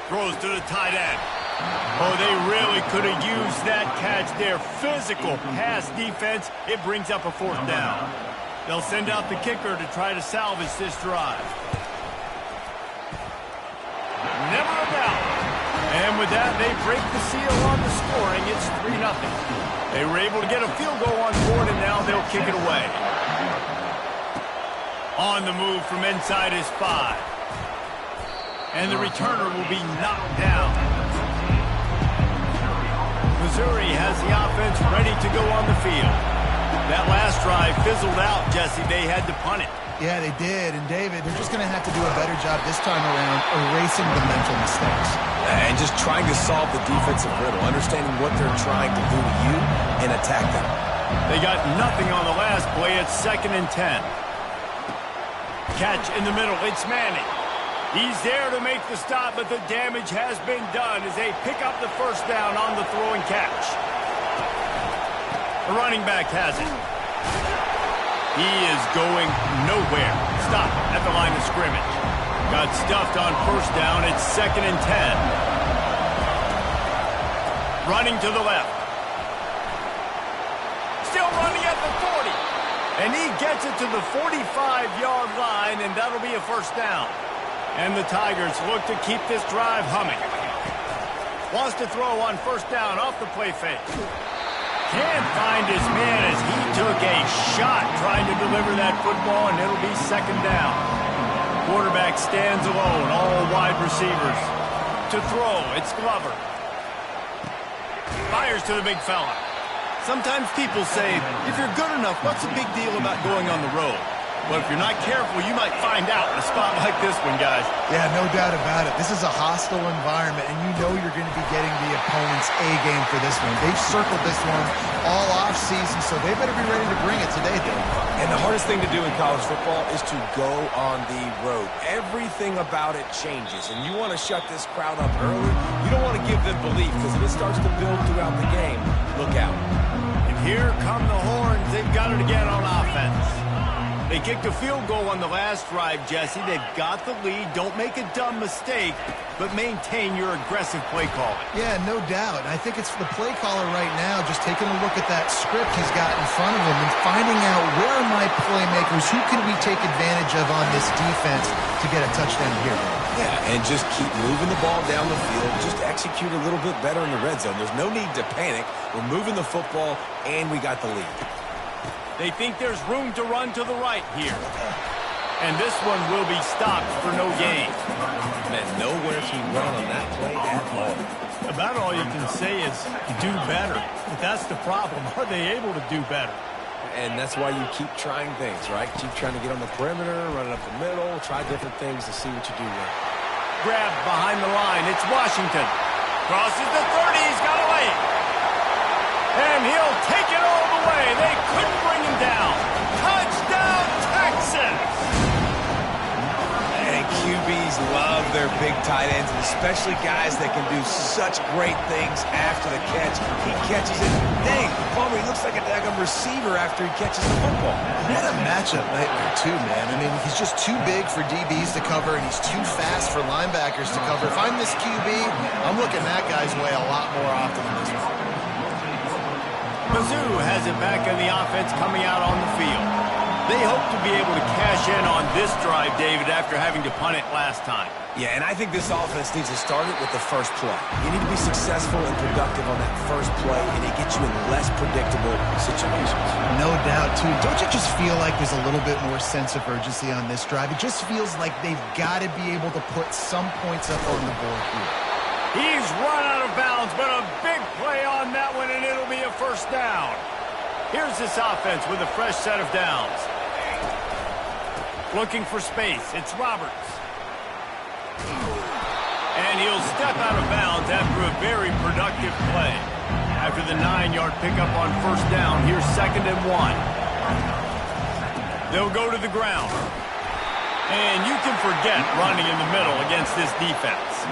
Throws to the tight end. Oh, they really could have used that catch there. Physical pass defense. It brings up a 4th down. They'll send out the kicker to try to salvage this drive. Never a doubt. And with that, they break the seal on the scoring. It's 3-0. They were able to get a field goal on board, and now they'll kick it away. On the move from inside his 5. And the returner will be knocked down. Missouri has the offense ready to go on the field. That last drive fizzled out, Jesse. They had to punt it. Yeah, they did. And, David, they're just going to have to do a better job this time around erasing the mental mistakes. And just trying to solve the defensive riddle, understanding what they're trying to do to you and attack them. They got nothing on the last play. It's 2nd and 10. Catch in the middle. It's Manning. He's there to make the stop, but the damage has been done as they pick up the 1st down on the throw and catch. The running back has it. He is going nowhere. Stop at the line of scrimmage. Got stuffed on 1st down. It's 2nd and 10. Running to the left. Still running at the 40. And he gets it to the 45-yard line, and that'll be a first down. And the Tigers look to keep this drive humming. Wants to throw on first down off the play fake. Can't find his man as he took a shot trying to deliver that football, and it'll be second down. Quarterback stands alone, all wide receivers. To throw, it's Glover. Fires to the big fella. Sometimes people say, if you're good enough, what's the big deal about going on the road? Well, if you're not careful, you might find out in a spot like this one, guys. Yeah, no doubt about it. This is a hostile environment, and you know you're going to be getting the opponent's A game for this one. They've circled this one all offseason, so they better be ready to bring it today, Dave. And the hardest thing to do in college football is to go on the road. Everything about it changes, and you want to shut this crowd up early. You don't want to give them belief, because if it starts to build throughout the game, look out. And here come the horns. They've got it again on offense. They kicked a field goal on the last drive, Jesse. They've got the lead. Don't make a dumb mistake, but maintain your aggressive play calling. Yeah, no doubt. I think it's the play caller right now just taking a look at that script he's got in front of him and finding out where are my playmakers, who can we take advantage of on this defense to get a touchdown here. Yeah, and just keep moving the ball down the field. Just execute a little bit better in the red zone. There's no need to panic. We're moving the football, and we got the lead. They think there's room to run to the right here. And this one will be stopped for no gain. Man, nowhere to run on that play at all. About all you can say is do better. But that's the problem. Are they able to do better? And that's why you keep trying things, right? Keep trying to get on the perimeter, run it up the middle, try different things to see what you do well. Grab behind the line. It's Washington. Crosses the 30. He's got away. And he'll take it all the way. They couldn't bring him down. Touchdown, Texas! And QBs love their big tight ends, and especially guys that can do such great things after the catch. He catches it. Dang, Palmer, he looks like a daggum receiver after he catches the football. What a matchup nightmare, too, man. I mean, he's just too big for DBs to cover, and he's too fast for linebackers to cover. If I'm this QB, I'm looking that guy's way a lot more often than this one. Cuzz0 has it back in the offense coming out on the field. They hope to be able to cash in on this drive, David, after having to punt it last time. Yeah, and I think this offense needs to start it with the first play. You need to be successful and productive on that first play, and it gets you in less predictable situations. No doubt, too. Don't you just feel like there's a little bit more sense of urgency on this drive? It just feels like they've got to be able to put some points up on the board here. He's run out of bounds, but a big play on that one, and it'll be a first down. Here's this offense with a fresh set of downs. Looking for space. It's Roberts. And he'll step out of bounds after a very productive play. After the 9-yard pickup on first down, here's 2nd and 1. They'll go to the ground. And you can forget running in the middle against this defense.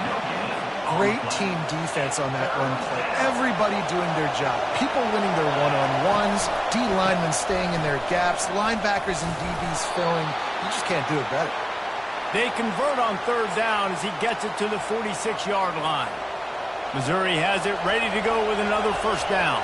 Great team defense on that run play. Everybody doing their job. People winning their one-on-ones, D linemen staying in their gaps, linebackers and DBs filling. You just can't do it better. They convert on third down as he gets it to the 46-yard line. Missouri has it ready to go with another first down.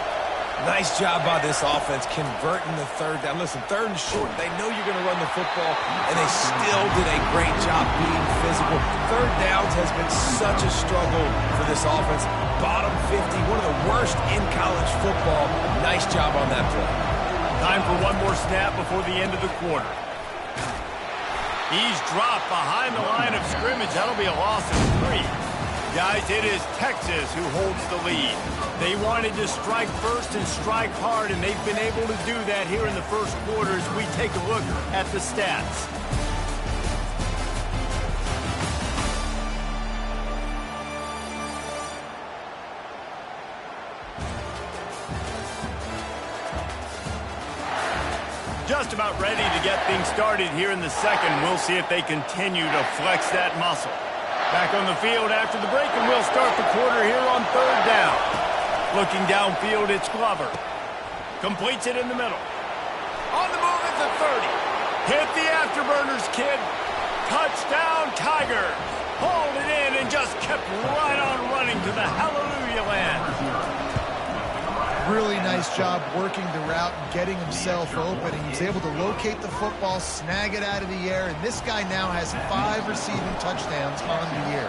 Nice job by this offense converting the third down. Listen, 3rd and short, they know you're going to run the football, and they still did a great job being physical. 3rd downs has been such a struggle for this offense. Bottom 50, one of the worst in college football. Nice job on that play. Time for one more snap before the end of the quarter. He's dropped behind the line of scrimmage. That'll be a loss of 3. Guys, it is Texas who holds the lead. They wanted to strike first and strike hard, and they've been able to do that here in the first quarter as we take a look at the stats. Just about ready to get things started here in the second. We'll see if they continue to flex that muscle. Back on the field after the break, and we'll start the quarter here on third down. Looking downfield, it's Glover. Completes it in the middle. On the move at the 30. Hit the afterburners, kid. Touchdown, Tigers. Hauled it in and just kept right on running to the hallelujah land. Really nice job working the route and getting himself open. He was able to locate the football, snag it out of the air, and this guy now has 5 receiving touchdowns on the year.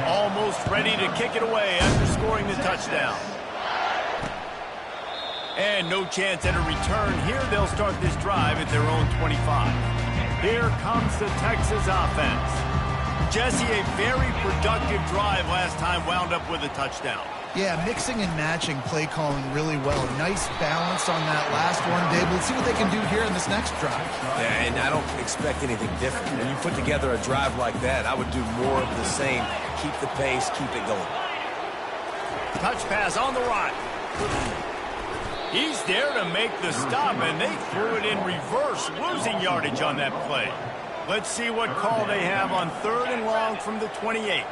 Almost ready to kick it away after scoring the touchdown. And no chance at a return. Here they'll start this drive at their own 25. Here comes the Texas offense. Jesse, a very productive drive last time, wound up with a touchdown. Yeah, mixing and matching play calling really well. Nice balance on that last one, Dave. Let's see what they can do here in this next drive. Yeah, and I don't expect anything different. When you put together a drive like that, I would do more of the same. Keep the pace, keep it going. Touch pass on the right. He's there to make the stop, and they threw it in reverse, losing yardage on that play. Let's see what call they have on 3rd and long from the 28.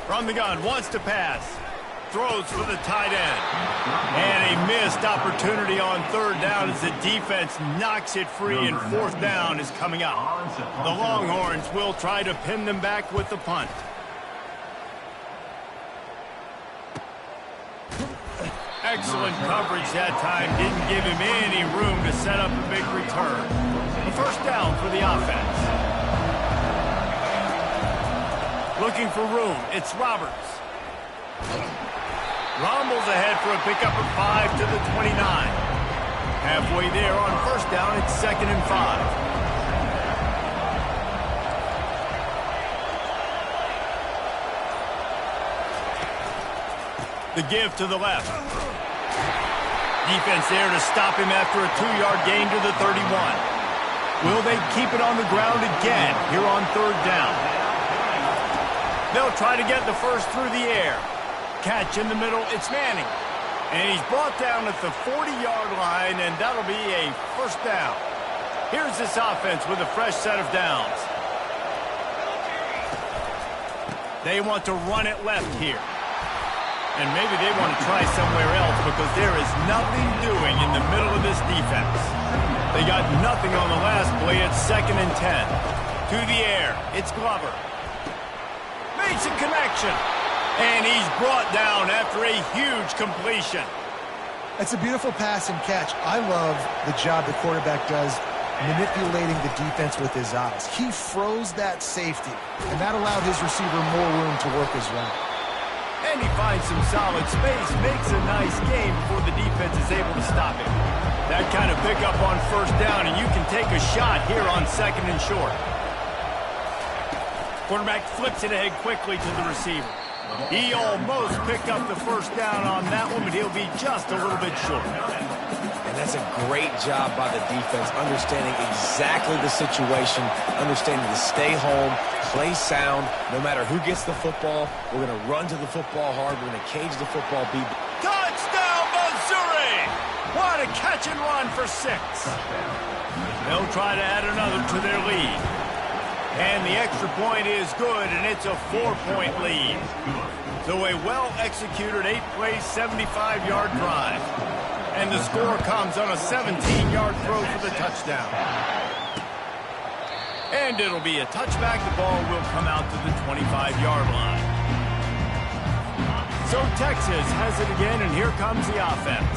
From the gun, wants to pass. Throws for the tight end. And a missed opportunity on 3rd down as the defense knocks it free, and 4th down is coming up. The Longhorns will try to pin them back with the punt. Excellent coverage that time. Didn't give him any room to set up a big return. A 1st down for the offense. Looking for room. It's Roberts. Rumbles ahead for a pickup of 5 to the 29. Halfway there on 1st down. It's 2nd and 5. The give to the left. Defense there to stop him after a 2-yard gain to the 31. Will they keep it on the ground again here on 3rd down? They'll try to get the first through the air. Catch in the middle, it's Manning. And he's brought down at the 40-yard line, and that'll be a 1st down. Here's this offense with a fresh set of downs. They want to run it left here. And maybe they want to try somewhere else because there is nothing doing in the middle of this defense. They got nothing on the last play. It's 2nd and 10. To the air. It's Glover. Makes a connection. And he's brought down after a huge completion. That's a beautiful pass and catch. I love the job the quarterback does manipulating the defense with his eyes. He froze that safety, and that allowed his receiver more room to work as well. And he finds some solid space, makes a nice game before the defense is able to stop him. That kind of pickup on 1st down, and you can take a shot here on 2nd and short. Quarterback flips it ahead quickly to the receiver. He almost picked up the 1st down on that one, but he'll be just a little bit short. And that's a great job by the defense, understanding exactly the situation, understanding to stay home, play sound. No matter who gets the football, we're going to run to the football hard. We're going to cage the football. Touchdown, Missouri! What a catch and run for 6. They'll try to add another to their lead. And the extra point is good, and it's a 4-point lead. So a well-executed 8-play, 75-yard drive. And the score comes on a 17-yard throw for the touchdown. And it'll be a touchback. The ball will come out to the 25-yard line. So Texas has it again, and here comes the offense.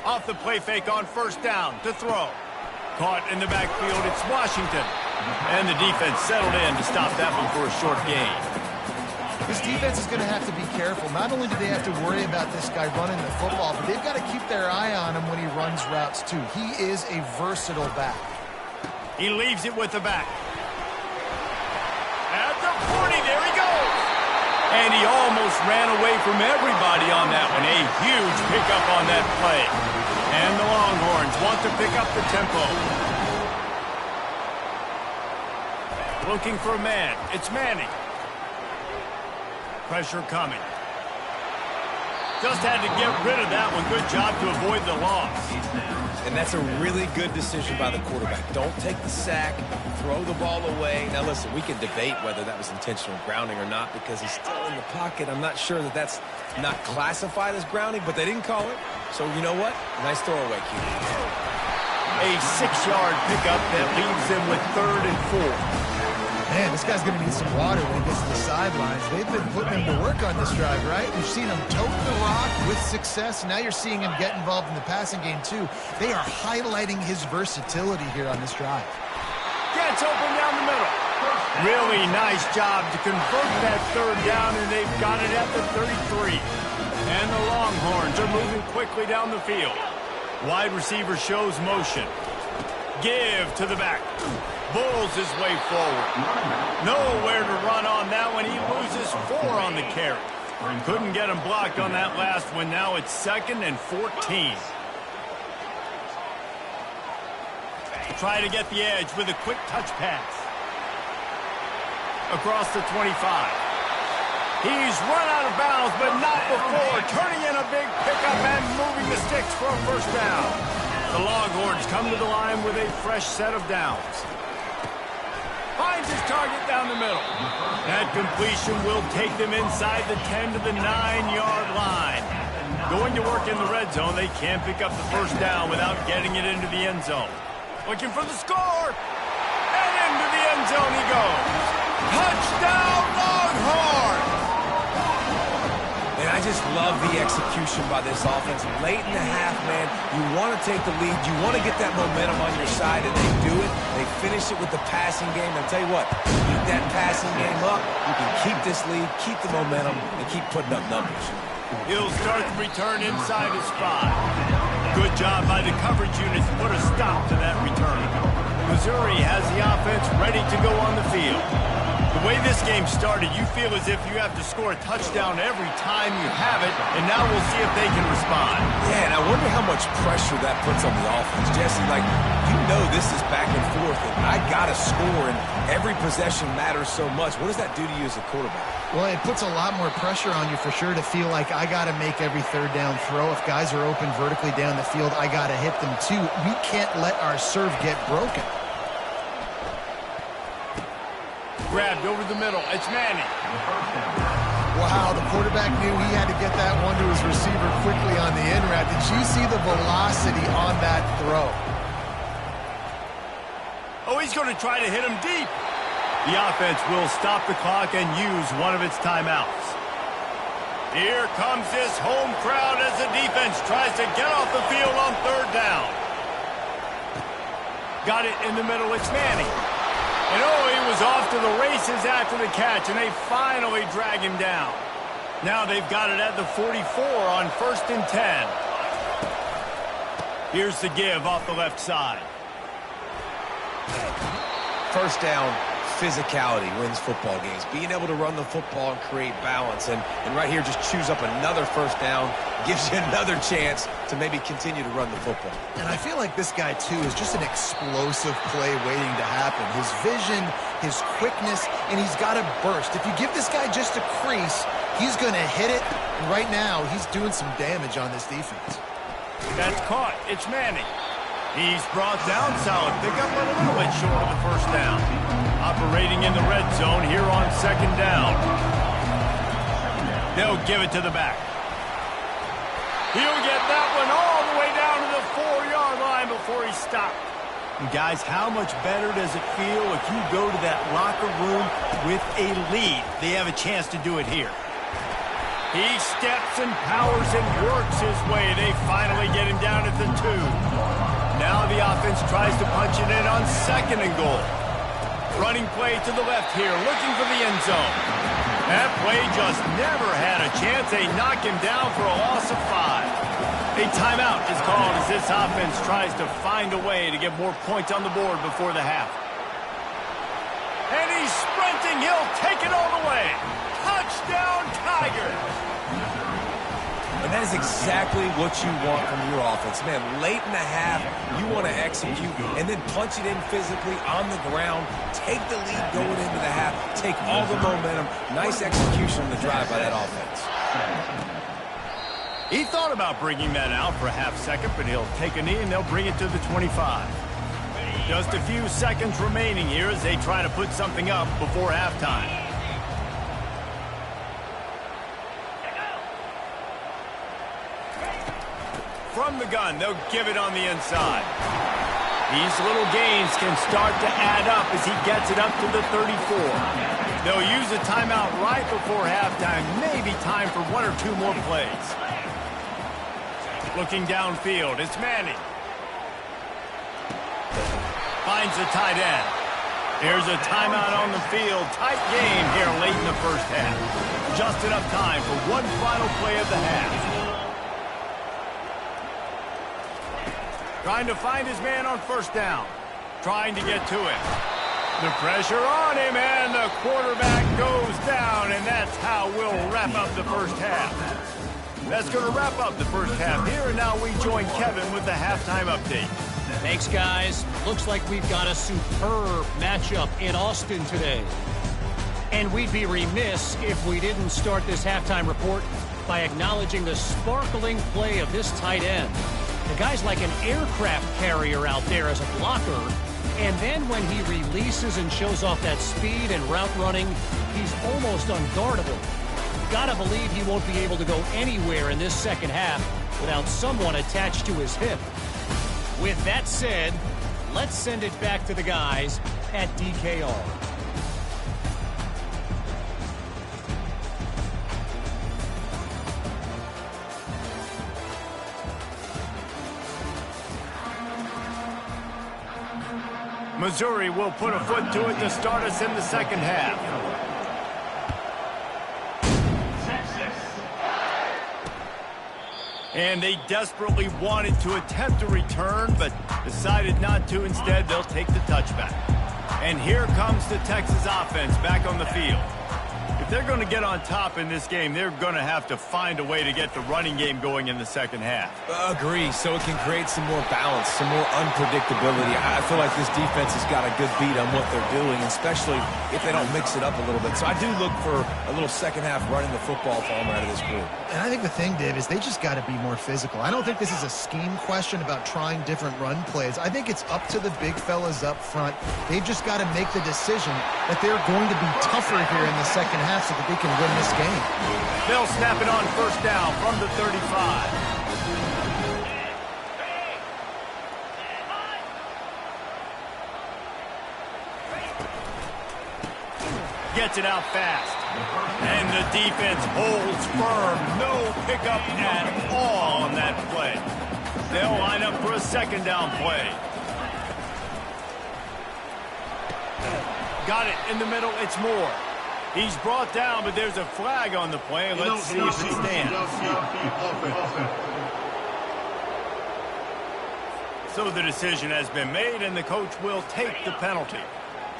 Off the play fake on 1st down to throw. Caught in the backfield, it's Washington. And the defense settled in to stop that one for a short gain. This defense is going to have to be careful. Not only do they have to worry about this guy running the football, but they've got to keep their eye on him when he runs routes too. He is a versatile back. He leaves it with the back. At the 40, there he goes. And he almost ran away from everybody on that one. A huge pickup on that play. And the Longhorns want to pick up the tempo. Looking for a man. It's Manning. Pressure coming. Just had to get rid of that one. Good job to avoid the loss. And that's a really good decision by the quarterback. Don't take the sack, throw the ball away. Now listen, we can debate whether that was intentional grounding or not because he's still in the pocket. I'm not sure that that's not classified as grounding, but they didn't call it. So you know what? Nice throwaway, Q. A 6-yard pickup that leaves them with 3rd and 4. Man, this guy's going to need some water when he gets to the sidelines. They've been putting him to work on this drive, right? We've seen him tote the rock with success. Now you're seeing him get involved in the passing game, too. They are highlighting his versatility here on this drive. Gets open down the middle. Really nice job to convert that third down, and they've got it at the 33. And the Longhorns are moving quickly down the field. Wide receiver shows motion. Give to the back. Bulls his way forward. Nowhere to run on that one. He loses 4 on the carry. Couldn't get him blocked on that last one. Now it's 2nd and 14. Try to get the edge with a quick touch pass. Across the 25. He's run out of bounds, but not before. Turning in a big pickup and moving the sticks for a first down. The Longhorns come to the line with a fresh set of downs. Finds his target down the middle. That completion will take them inside the 10 to the 9-yard line. Going to work in the red zone, they can't pick up the first down without getting it into the end zone. Looking for the score. And into the end zone he goes. Touchdown, Longhorns! And I just love the execution by this offense. Late in the half, man, you want to take the lead. You want to get that momentum on your side, and they do it. They finish it with the passing game. I'll tell you what, keep that passing game up. You can keep this lead, keep the momentum, and keep putting up numbers. He'll start the return inside his 5. Good job by the coverage units to put a stop to that return. Missouri has the offense ready to go on the field. The way this game started, you feel as if you have to score a touchdown every time you have it, and now we'll see if they can respond. Yeah, and I wonder how much pressure that puts on the offense. Jesse, like, you know this is back and forth, and I got to score, and every possession matters so much. What does that do to you as a quarterback? Well, it puts a lot more pressure on you for sure to feel like I got to make every third down throw. If guys are open vertically down the field, I got to hit them too. We can't let our serve get broken. Grabbed over the middle. It's Manning. Wow, the quarterback knew he had to get that one to his receiver quickly on the in route. Did you see the velocity on that throw? Oh, he's going to try to hit him deep. The offense will stop the clock and use one of its timeouts. Here comes this home crowd as the defense tries to get off the field on third down. Got it in the middle. It's Manning. And oh, he was off to the races after the catch, and they finally drag him down. Now they've got it at the 44 on 1st and 10. Here's the give off the left side. First down, physicality wins football games. Being able to run the football and create balance. And right here, just choose up another first down. Gives you another chance to maybe continue to run the football. And I feel like this guy, too, is just an explosive play waiting to happen. His vision, his quickness, and he's got a burst. If you give this guy just a crease, he's going to hit it. And right now, he's doing some damage on this defense. That's caught. It's Manning. He's brought down solid. Pickup a little bit short of the first down. Operating in the red zone here on 2nd down. They'll give it to the back. He'll get that one all the way down to the 4-yard line before he stopped. And guys, how much better does it feel if you go to that locker room with a lead? They have a chance to do it here. He steps and powers and works his way. They finally get him down at the 2. Now the offense tries to punch it in on 2nd and goal. Running play to the left here, looking for the end zone. That play just never had a chance. They knock him down for a loss of 5. A timeout is called as this offense tries to find a way to get more points on the board before the half. And he's sprinting. He'll take it all the way. Touchdown, Tigers! And that is exactly what you want from your offense. Man, late in the half, you want to execute and then punch it in physically on the ground. Take the lead going into the half. Take all the momentum. Nice execution on the drive by that offense. He thought about bringing that out for a half second, but he'll take a knee and they'll bring it to the 25. Just a few seconds remaining here as they try to put something up before halftime. From the gun, they'll give it on the inside. These little gains can start to add up as he gets it up to the 34. They'll use a timeout right before halftime. Maybe time for one or two more plays. Looking downfield, it's Manning. Finds the tight end. Here's a timeout on the field. Tight game here late in the first half. Just enough time for one final play of the half. Trying to find his man on first down. Trying to get to him. The pressure on him, and the quarterback goes down, and that's how we'll wrap up the first half. That's going to wrap up the first half here, and now we join Kevin with the halftime update. Thanks, guys. Looks like we've got a superb matchup in Austin today. And we'd be remiss if we didn't start this halftime report by acknowledging the sparkling play of this tight end. The guy's like an aircraft carrier out there as a blocker. And then when he releases and shows off that speed and route running, he's almost unguardable. Gotta believe he won't be able to go anywhere in this second half without someone attached to his hip. With that said, let's send it back to the guys at DKR. Missouri will put a foot to it to start us in the second half. And they desperately wanted to attempt a return, but decided not to. Instead, they'll take the touchback. And here comes the Texas offense back on the field. If they're going to get on top in this game, they're going to have to find a way to get the running game going in the second half. Agree, so it can create some more balance, some more unpredictability. I feel like this defense has got a good beat on what they're doing, especially if they don't mix it up a little bit. So I do look for a little second half running the football Palmer out of this group. And I think the thing, Dave, is they just got to be more physical. I don't think this is a scheme question about trying different run plays. I think it's up to the big fellas up front. They've just got to make the decision that they're going to be tougher here in the second half so that they can win this game. They'll snap it on first down from the 35. Gets it out fast. And the defense holds firm. No pickup at all on that play. They'll line up for a second down play. Got it in the middle. It's Moore. He's brought down, but there's a flag on the play. Let's see if it stands. So the decision has been made, and the coach will take the penalty.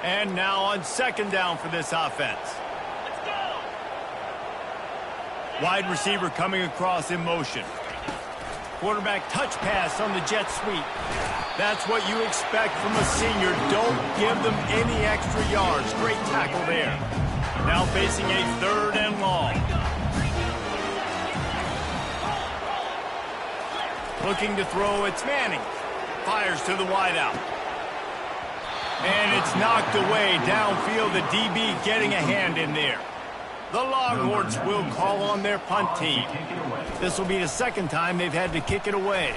And now on second down for this offense. Wide receiver coming across in motion. Quarterback touch pass on the jet sweep. That's what you expect from a senior. Don't give them any extra yards. Great tackle there. Now facing a third and long. Looking to throw, it's Manning. Fires to the wideout. And it's knocked away downfield. The DB getting a hand in there. The Longhorns will call on their punt team. This will be the second time they've had to kick it away.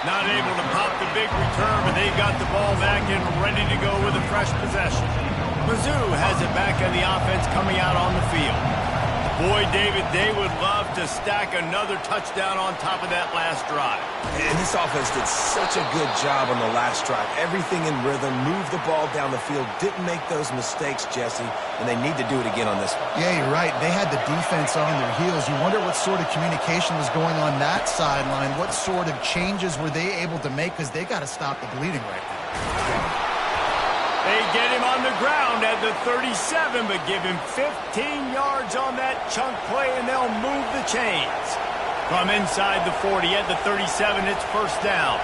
Not able to pop the big return, but they've got the ball back and ready to go with a fresh possession. Mizzou has it back on the offense coming out on the field. Boy, David, they would love to stack another touchdown on top of that last drive. And this offense did such a good job on the last drive. Everything in rhythm, moved the ball down the field, didn't make those mistakes, Jesse, and they need to do it again on this one. Yeah, you're right. They had the defense on their heels. You wonder what sort of communication was going on that sideline. What sort of changes were they able to make, because they got to stop the bleeding right now. They get him on the ground at the 37, but give him 15 yards on that chunk play, and they'll move the chains. From inside the 40 at the 37, it's first down.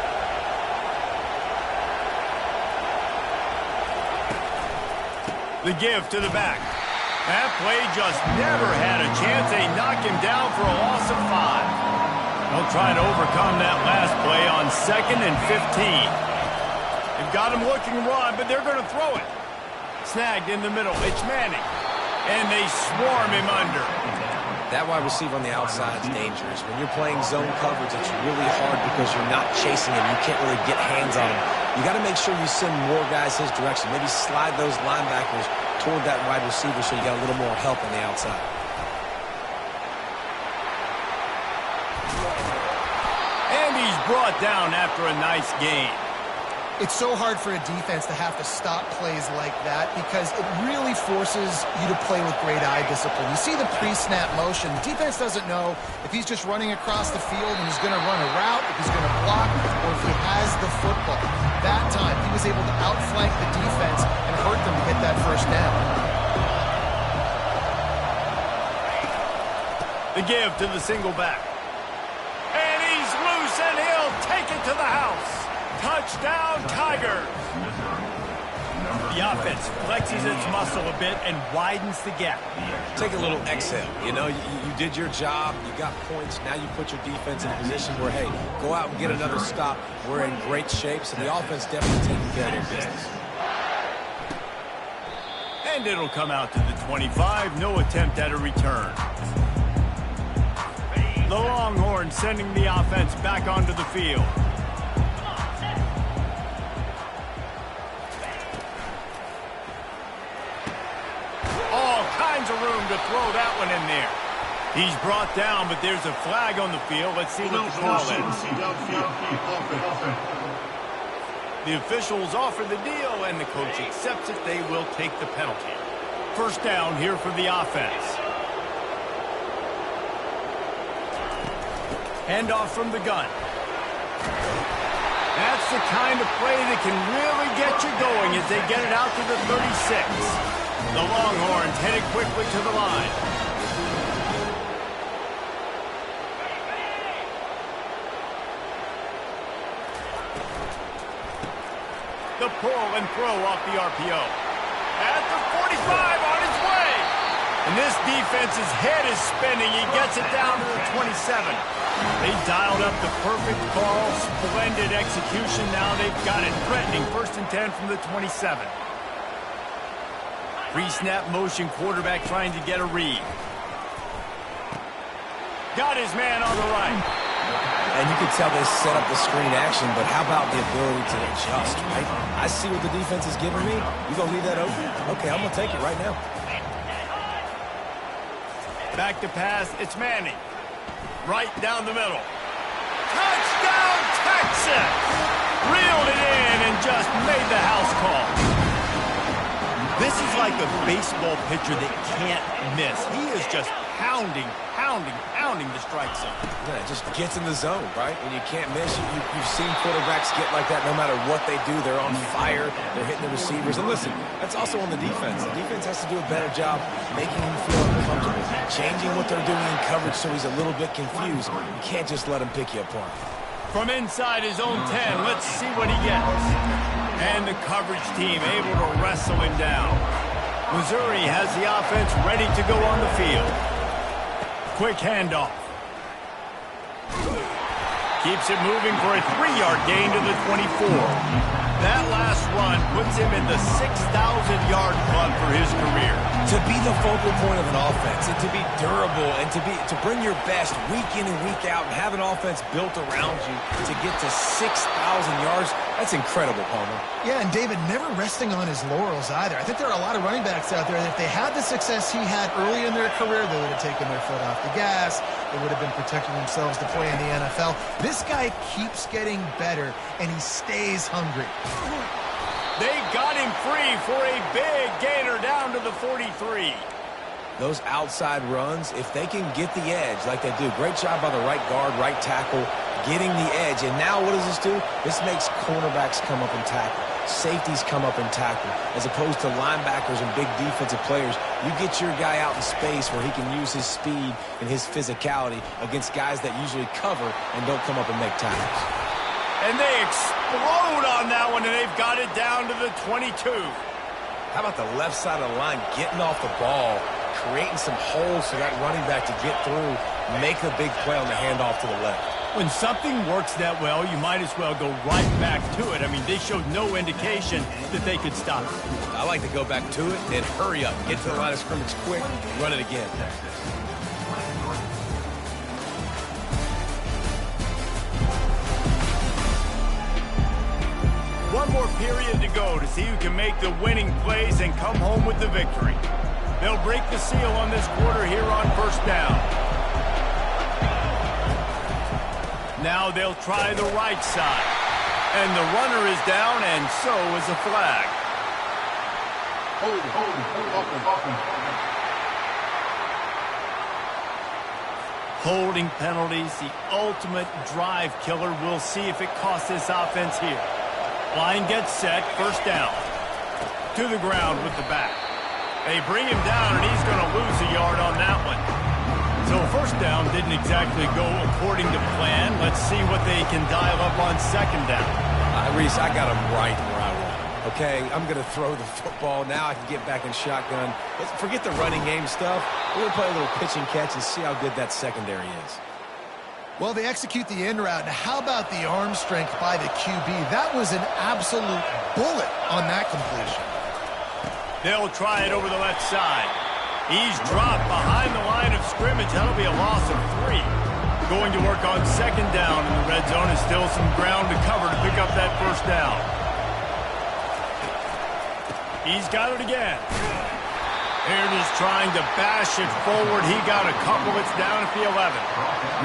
The give to the back. That play just never had a chance. They knock him down for a loss of 5. They'll try to overcome that last play on 2nd and 15. They've got him looking run, but they're going to throw it. Snagged in the middle. It's Manning. And they swarm him under. That wide receiver on the outside is dangerous. When you're playing zone coverage, it's really hard because you're not chasing him. You can't really get hands on him. You got to make sure you send more guys his direction. Maybe slide those linebackers toward that wide receiver so you got a little more help on the outside. And he's brought down after a nice gain. It's so hard for a defense to have to stop plays like that because it really forces you to play with great eye discipline. You see the pre-snap motion. The defense doesn't know if he's just running across the field and he's going to run a route, if he's going to block, or if he has the football. That time, he was able to outflank the defense and hurt them to get that first down. The give to the single back. And he's loose, and he'll take it to the house. Touchdown, Tigers! The offense flexes its muscle a bit and widens the gap. Take a little exhale. You know, you did your job. You got points. Now you put your defense in a position where, hey, go out and get another stop. We're in great shape, so the offense definitely taking care of their business. And it'll come out to the 25. No attempt at a return. The Longhorns sending the offense back onto the field. Of room to throw that one in there. He's brought down, but there's a flag on the field. Let's see what the call is. The officials offer the deal, and the coach accepts it. They will take the penalty. First down here for the offense. Handoff from the gun. That's the kind of play that can really get you going as they get it out to the 36. The Longhorns headed quickly to the line. The pull and throw off the RPO. At the 45, on his way. And this defense's head is spinning. He gets it down to the 27. They dialed up the perfect call. Splendid execution. Now they've got it. Threatening 1st and 10 from the 27. Pre-snap motion, quarterback trying to get a read. Got his man on the right. And you can tell they set up the screen action, but how about the ability to adjust, right? I see what the defense is giving me. You gonna leave that open? Okay, I'm gonna take it right now. Back to pass, it's Manning. Right down the middle. Touchdown, Texas! Reeled it in and just made the house call. This is like a baseball pitcher that can't miss. He is just pounding the strike zone. Yeah, it just gets in the zone, right? And you can't miss. You've seen quarterbacks get like that no matter what they do. They're on fire. They're hitting the receivers. And listen, that's also on the defense. The defense has to do a better job making him feel uncomfortable, changing what they're doing in coverage so he's a little bit confused. You can't just let him pick you apart. From inside his own 10, let's see what he gets. And the coverage team able to wrestle him down. Missouri has the offense ready to go on the field. Quick handoff. Keeps it moving for a 3-yard gain to the 24. That last run puts him in the 6,000-yard club for his career. To be the focal point of an offense and to be durable and to bring your best week in and week out and have an offense built around you to get to 6,000 yards, that's incredible, Palmer. Yeah, and David never resting on his laurels either. I think there are a lot of running backs out there that if they had the success he had early in their career, they would have taken their foot off the gas. They would have been protecting themselves to play in the NFL. This guy keeps getting better, and he stays hungry. They got him free for a big gainer down to the 43. Those outside runs, if they can get the edge like they do, great job by the right guard, right tackle, getting the edge. And now what does this do? This makes cornerbacks come up and tackle. Safeties come up and tackle. As opposed to linebackers and big defensive players, you get your guy out in space where he can use his speed and his physicality against guys that usually cover and don't come up and make tackles. And they explode on that one, and they've got it down to the 22. How about the left side of the line getting off the ball, creating some holes for that running back to get through, make the big play on the handoff to the left. When something works that well, you might as well go right back to it. I mean, they showed no indication that they could stop it. I like to go back to it and hurry up, get to the line of scrimmage quick, run it again. period to go to see who can make the winning plays and come home with the victory. They'll break the seal on this quarter here on first down. Now they'll try the right side. And the runner is down, and so is a flag. Holding penalties, the ultimate drive killer. We'll see if it costs this offense here. Line gets set, first down. To the ground with the back. They bring him down, and he's going to lose a yard on that one. So first down didn't exactly go according to plan. Let's see what they can dial up on second down. Reese, I got him right where I want him. Okay, I'm going to throw the football. Now I can get back in shotgun. Let's forget the running game stuff. We're going to play a little pitch and catch and see how good that secondary is. Well, they execute the in route. Now, how about the arm strength by the QB? That was an absolute bullet on that completion. They'll try it over the left side. He's dropped behind the line of scrimmage. That'll be a loss of 3. Going to work on second down in the red zone. Is still some ground to cover to pick up that first down. He's got it again. They're just trying to bash it forward. He got a couple. It's down at the 11.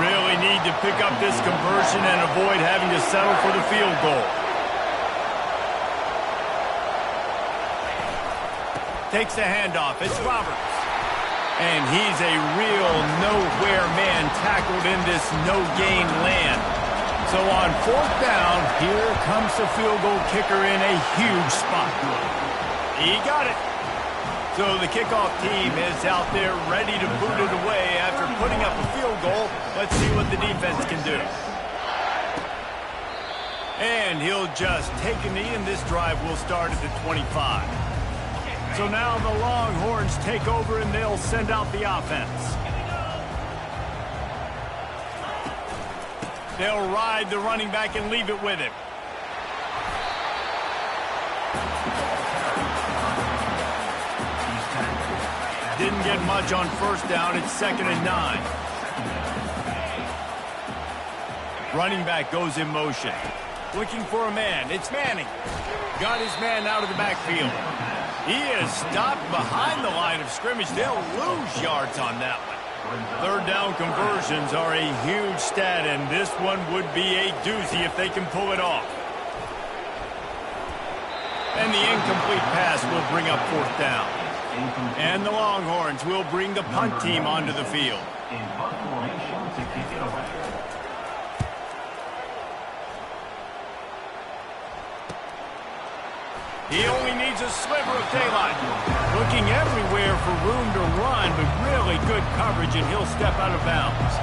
Really need to pick up this conversion and avoid having to settle for the field goal. Takes the handoff. It's Roberts. And he's a real nowhere man tackled in this no-gain land. So on fourth down, here comes the field goal kicker in a huge spot. He got it. So the kickoff team is out there ready to boot it away after putting up a field goal. Let's see what the defense can do. And he'll just take a knee, and this drive will start at the 25. So now the Longhorns take over, and they'll send out the offense. They'll ride the running back and leave it with him. Didn't get much on first down. It's 2nd and 9. Running back goes in motion. Looking for a man. It's Manning. Got his man out of the backfield. He is stopped behind the line of scrimmage. They'll lose yards on that one. Third down conversions are a huge stat, and this one would be a doozy if they can pull it off. And the incomplete pass will bring up fourth down. And the Longhorns will bring the punt team onto the field. He only needs a sliver of daylight. Looking everywhere for room to run, but really good coverage, and he'll step out of bounds.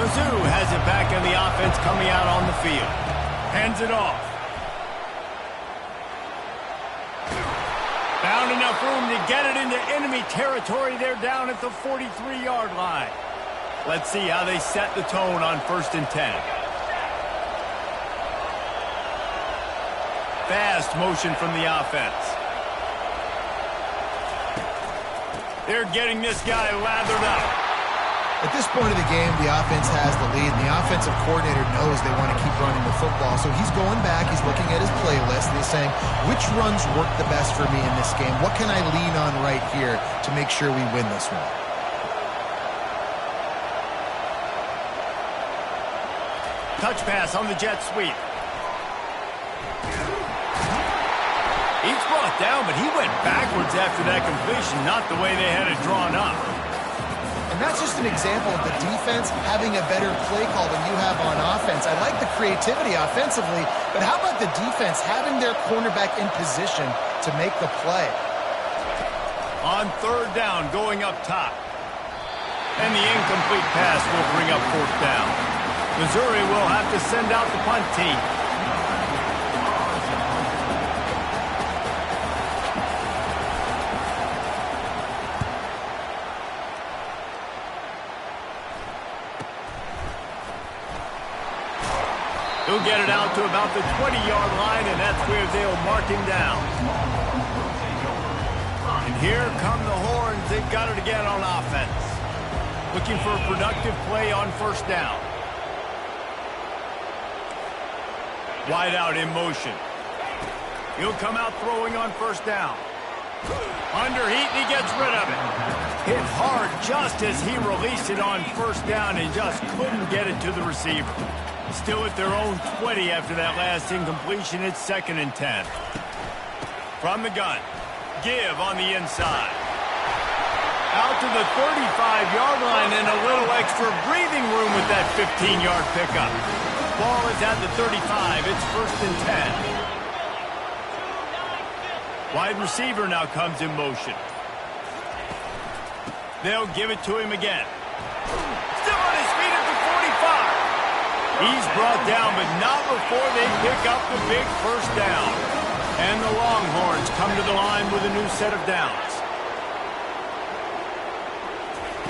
Cuzz0 has it back in the offense coming out on the field. Hands it off. Found enough room to get it into enemy territory. They're down at the 43-yard line. Let's see how they set the tone on 1st and 10. Fast motion from the offense. They're getting this guy lathered up. At this point of the game, the offense has the lead, and the offensive coordinator knows they want to keep running the football. So he's going back, he's looking at his playlist, and he's saying, which runs work the best for me in this game? What can I lean on right here to make sure we win this one? Touch pass on the jet sweep. He's brought down, but he went backwards after that completion, not the way they had it drawn up. And that's just an example of the defense having a better play call than you have on offense. I like the creativity offensively, but how about the defense having their cornerback in position to make the play? On third down, going up top. And the incomplete pass will bring up fourth down. Missouri will have to send out the punt team. He'll get it out to about the 20-yard line, and that's where they'll mark him down. And here come the Horns. They've got it again on offense. Looking for a productive play on first down. Wide out in motion. He'll come out throwing on first down. Under heat, and he gets rid of it. Hit hard just as he released it on first down and just couldn't get it to the receiver. Still at their own 20 after that last incompletion. It's 2nd and 10. From the gun, give on the inside. Out to the 35-yard line and a little extra breathing room with that 15-yard pickup. Ball is at the 35. It's 1st and 10. Wide receiver now comes in motion. They'll give it to him again. Still on his feet at the 45. He's brought down, but not before they pick up the big first down. And the Longhorns come to the line with a new set of downs.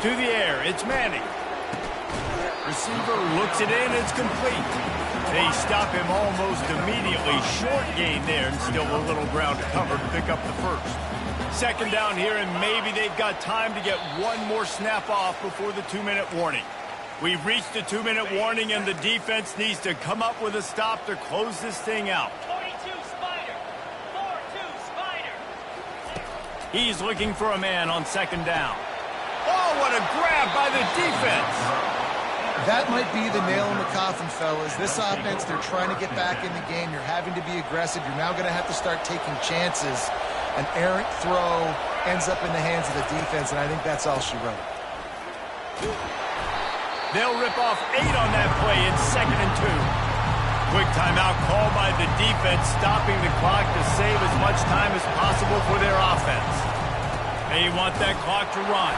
To the air, it's Manning. Receiver looks it in, it's complete. They stop him almost immediately. Short gain there, and still a little ground to cover to pick up the first. 2nd down here, and maybe they've got time to get one more snap off before the 2-minute warning. We've reached the 2-minute warning, and the defense needs to come up with a stop to close this thing out. 22 Spider. 4-2 Spider. He's looking for a man on 2nd down. Oh, what a grab by the defense! That might be the nail in the coffin, fellas. This offense, they're trying to get back in the game. You're having to be aggressive. You're now going to have to start taking chances. An errant throw ends up in the hands of the defense, and I think that's all she wrote. They'll rip off 8 on that play. It's 2nd and 2. Quick timeout called by the defense, stopping the clock to save as much time as possible for their offense. They want that clock to run.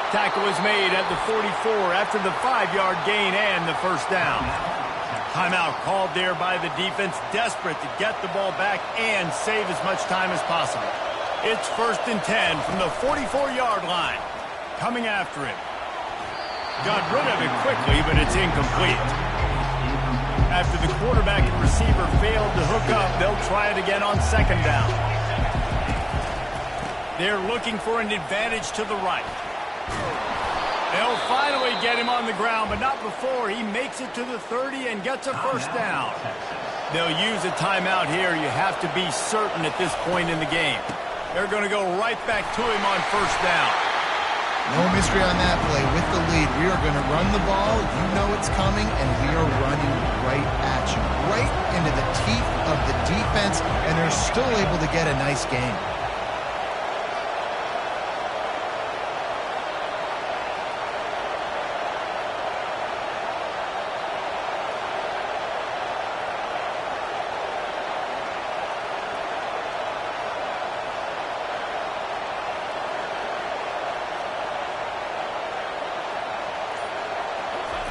Tackle was made at the 44 after the 5-yard gain and the first down. Timeout called there by the defense, desperate to get the ball back and save as much time as possible. It's 1st and 10 from the 44-yard line. Coming after him. Got rid of it quickly, but it's incomplete. After the quarterback and receiver failed to hook up, they'll try it again on 2nd down. They're looking for an advantage to the right. They'll finally get him on the ground, but not before he makes it to the 30 and gets a first down. They'll use a timeout here. You have to be certain at this point in the game. They're going to go right back to him on first down. No mystery on that play. With the lead, we are going to run the ball. You know it's coming, and we are running right at you. Right into the teeth of the defense, and they're still able to get a nice game.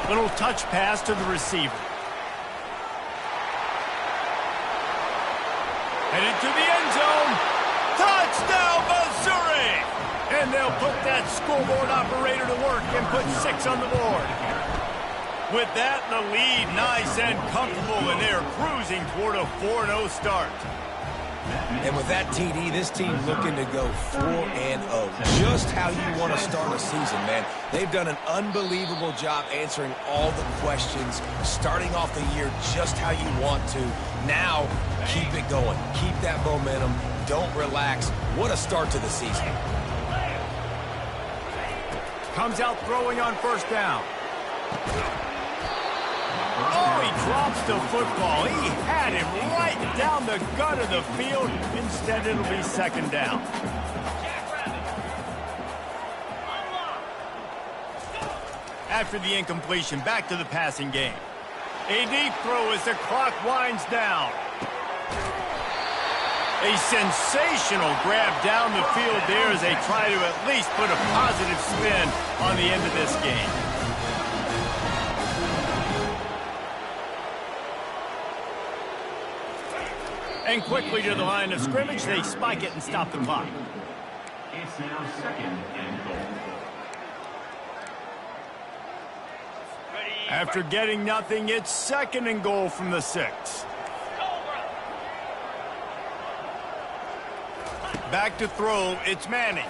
Little touch pass to the receiver. Headed to the end zone. Touchdown, Missouri! And they'll put that scoreboard operator to work and put 6 on the board. With that, the lead nice and comfortable, and they're cruising toward a 4-0 start. And with that TD, this team looking to go 4-0. Just how you want to start a season, man. They've done an unbelievable job answering all the questions, starting off the year just how you want to. Now, keep it going. Keep that momentum. Don't relax. What a start to the season. Comes out throwing on first down. Oh, he drops the football. He had him right down the gut of the field. Instead, it'll be 2nd down. After the incompletion, back to the passing game. A deep throw as the clock winds down. A sensational grab down the field there as they try to at least put a positive spin on the end of this game. And quickly to the line of scrimmage, they spike it and stop the clock. It's now 2nd and goal. After getting nothing, it's 2nd and goal from the 6. Back to throw, it's Manning.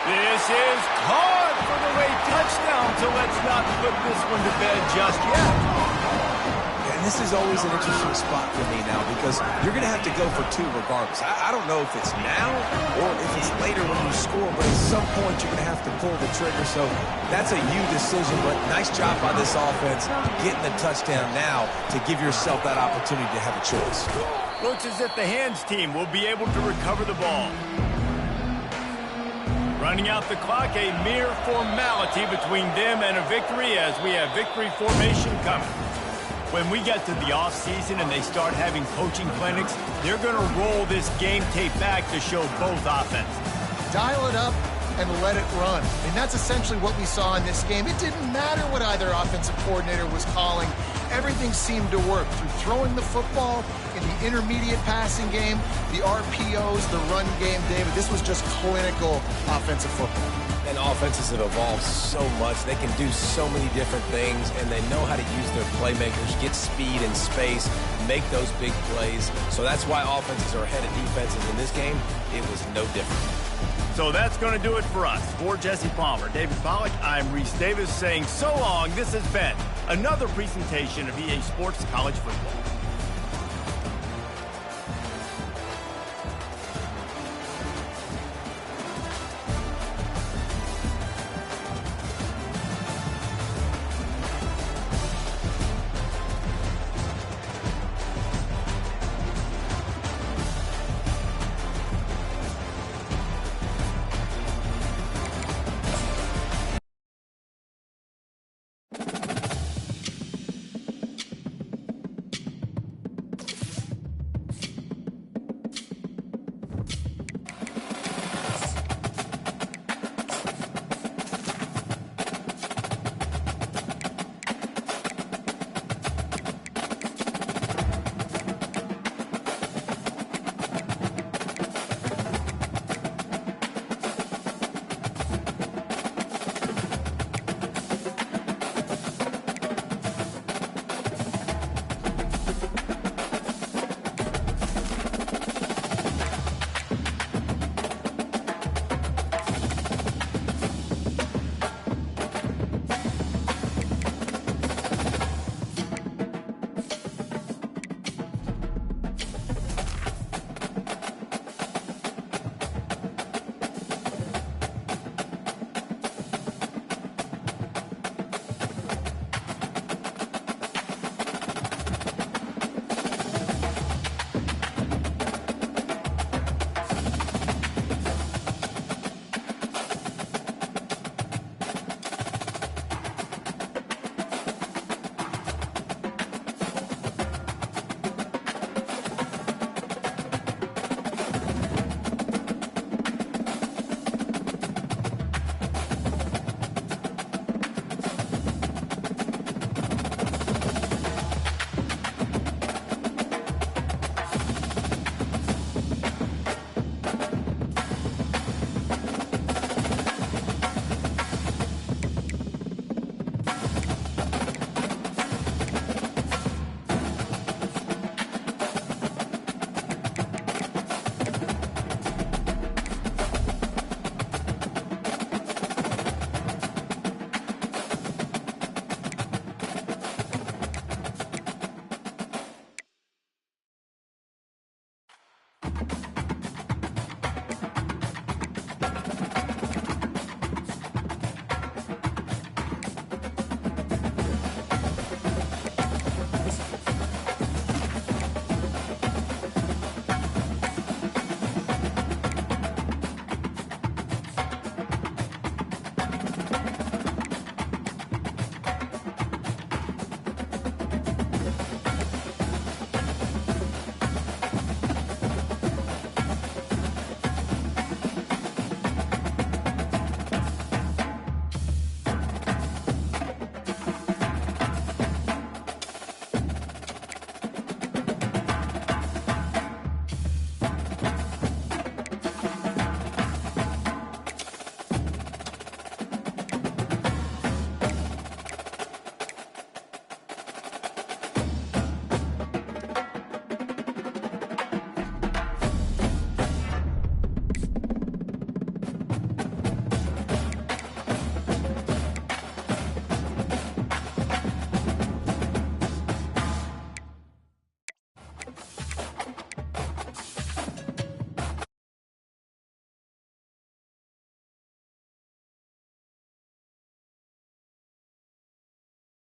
This is caught for the late touchdown, so let's not put this one to bed just yet. And this is always an interesting spot for me now because you're going to have to go for two regardless. I don't know if it's now or if it's later when you score, but at some point you're going to have to pull the trigger. So that's a you decision, but nice job by this offense getting the touchdown now to give yourself that opportunity to have a choice. Looks as if the hands team will be able to recover the ball. Running out the clock, a mere formality between them and a victory as we have victory formation coming. When we get to the offseason and they start having coaching clinics, they're going to roll this game tape back to show both offenses. Dial it up and let it run. And that's essentially what we saw in this game. It didn't matter what either offensive coordinator was calling. Everything seemed to work through throwing the football, in the intermediate passing game, the RPOs, the run game, David. This was just clinical offensive football. And offenses have evolved so much. They can do so many different things, and they know how to use their playmakers, get speed and space, make those big plays. So that's why offenses are ahead of defenses. In this game, it was no different. So that's going to do it for us. For Jesse Palmer, David Pollack, I'm Reese Davis saying so long. This has been another presentation of EA Sports College Football.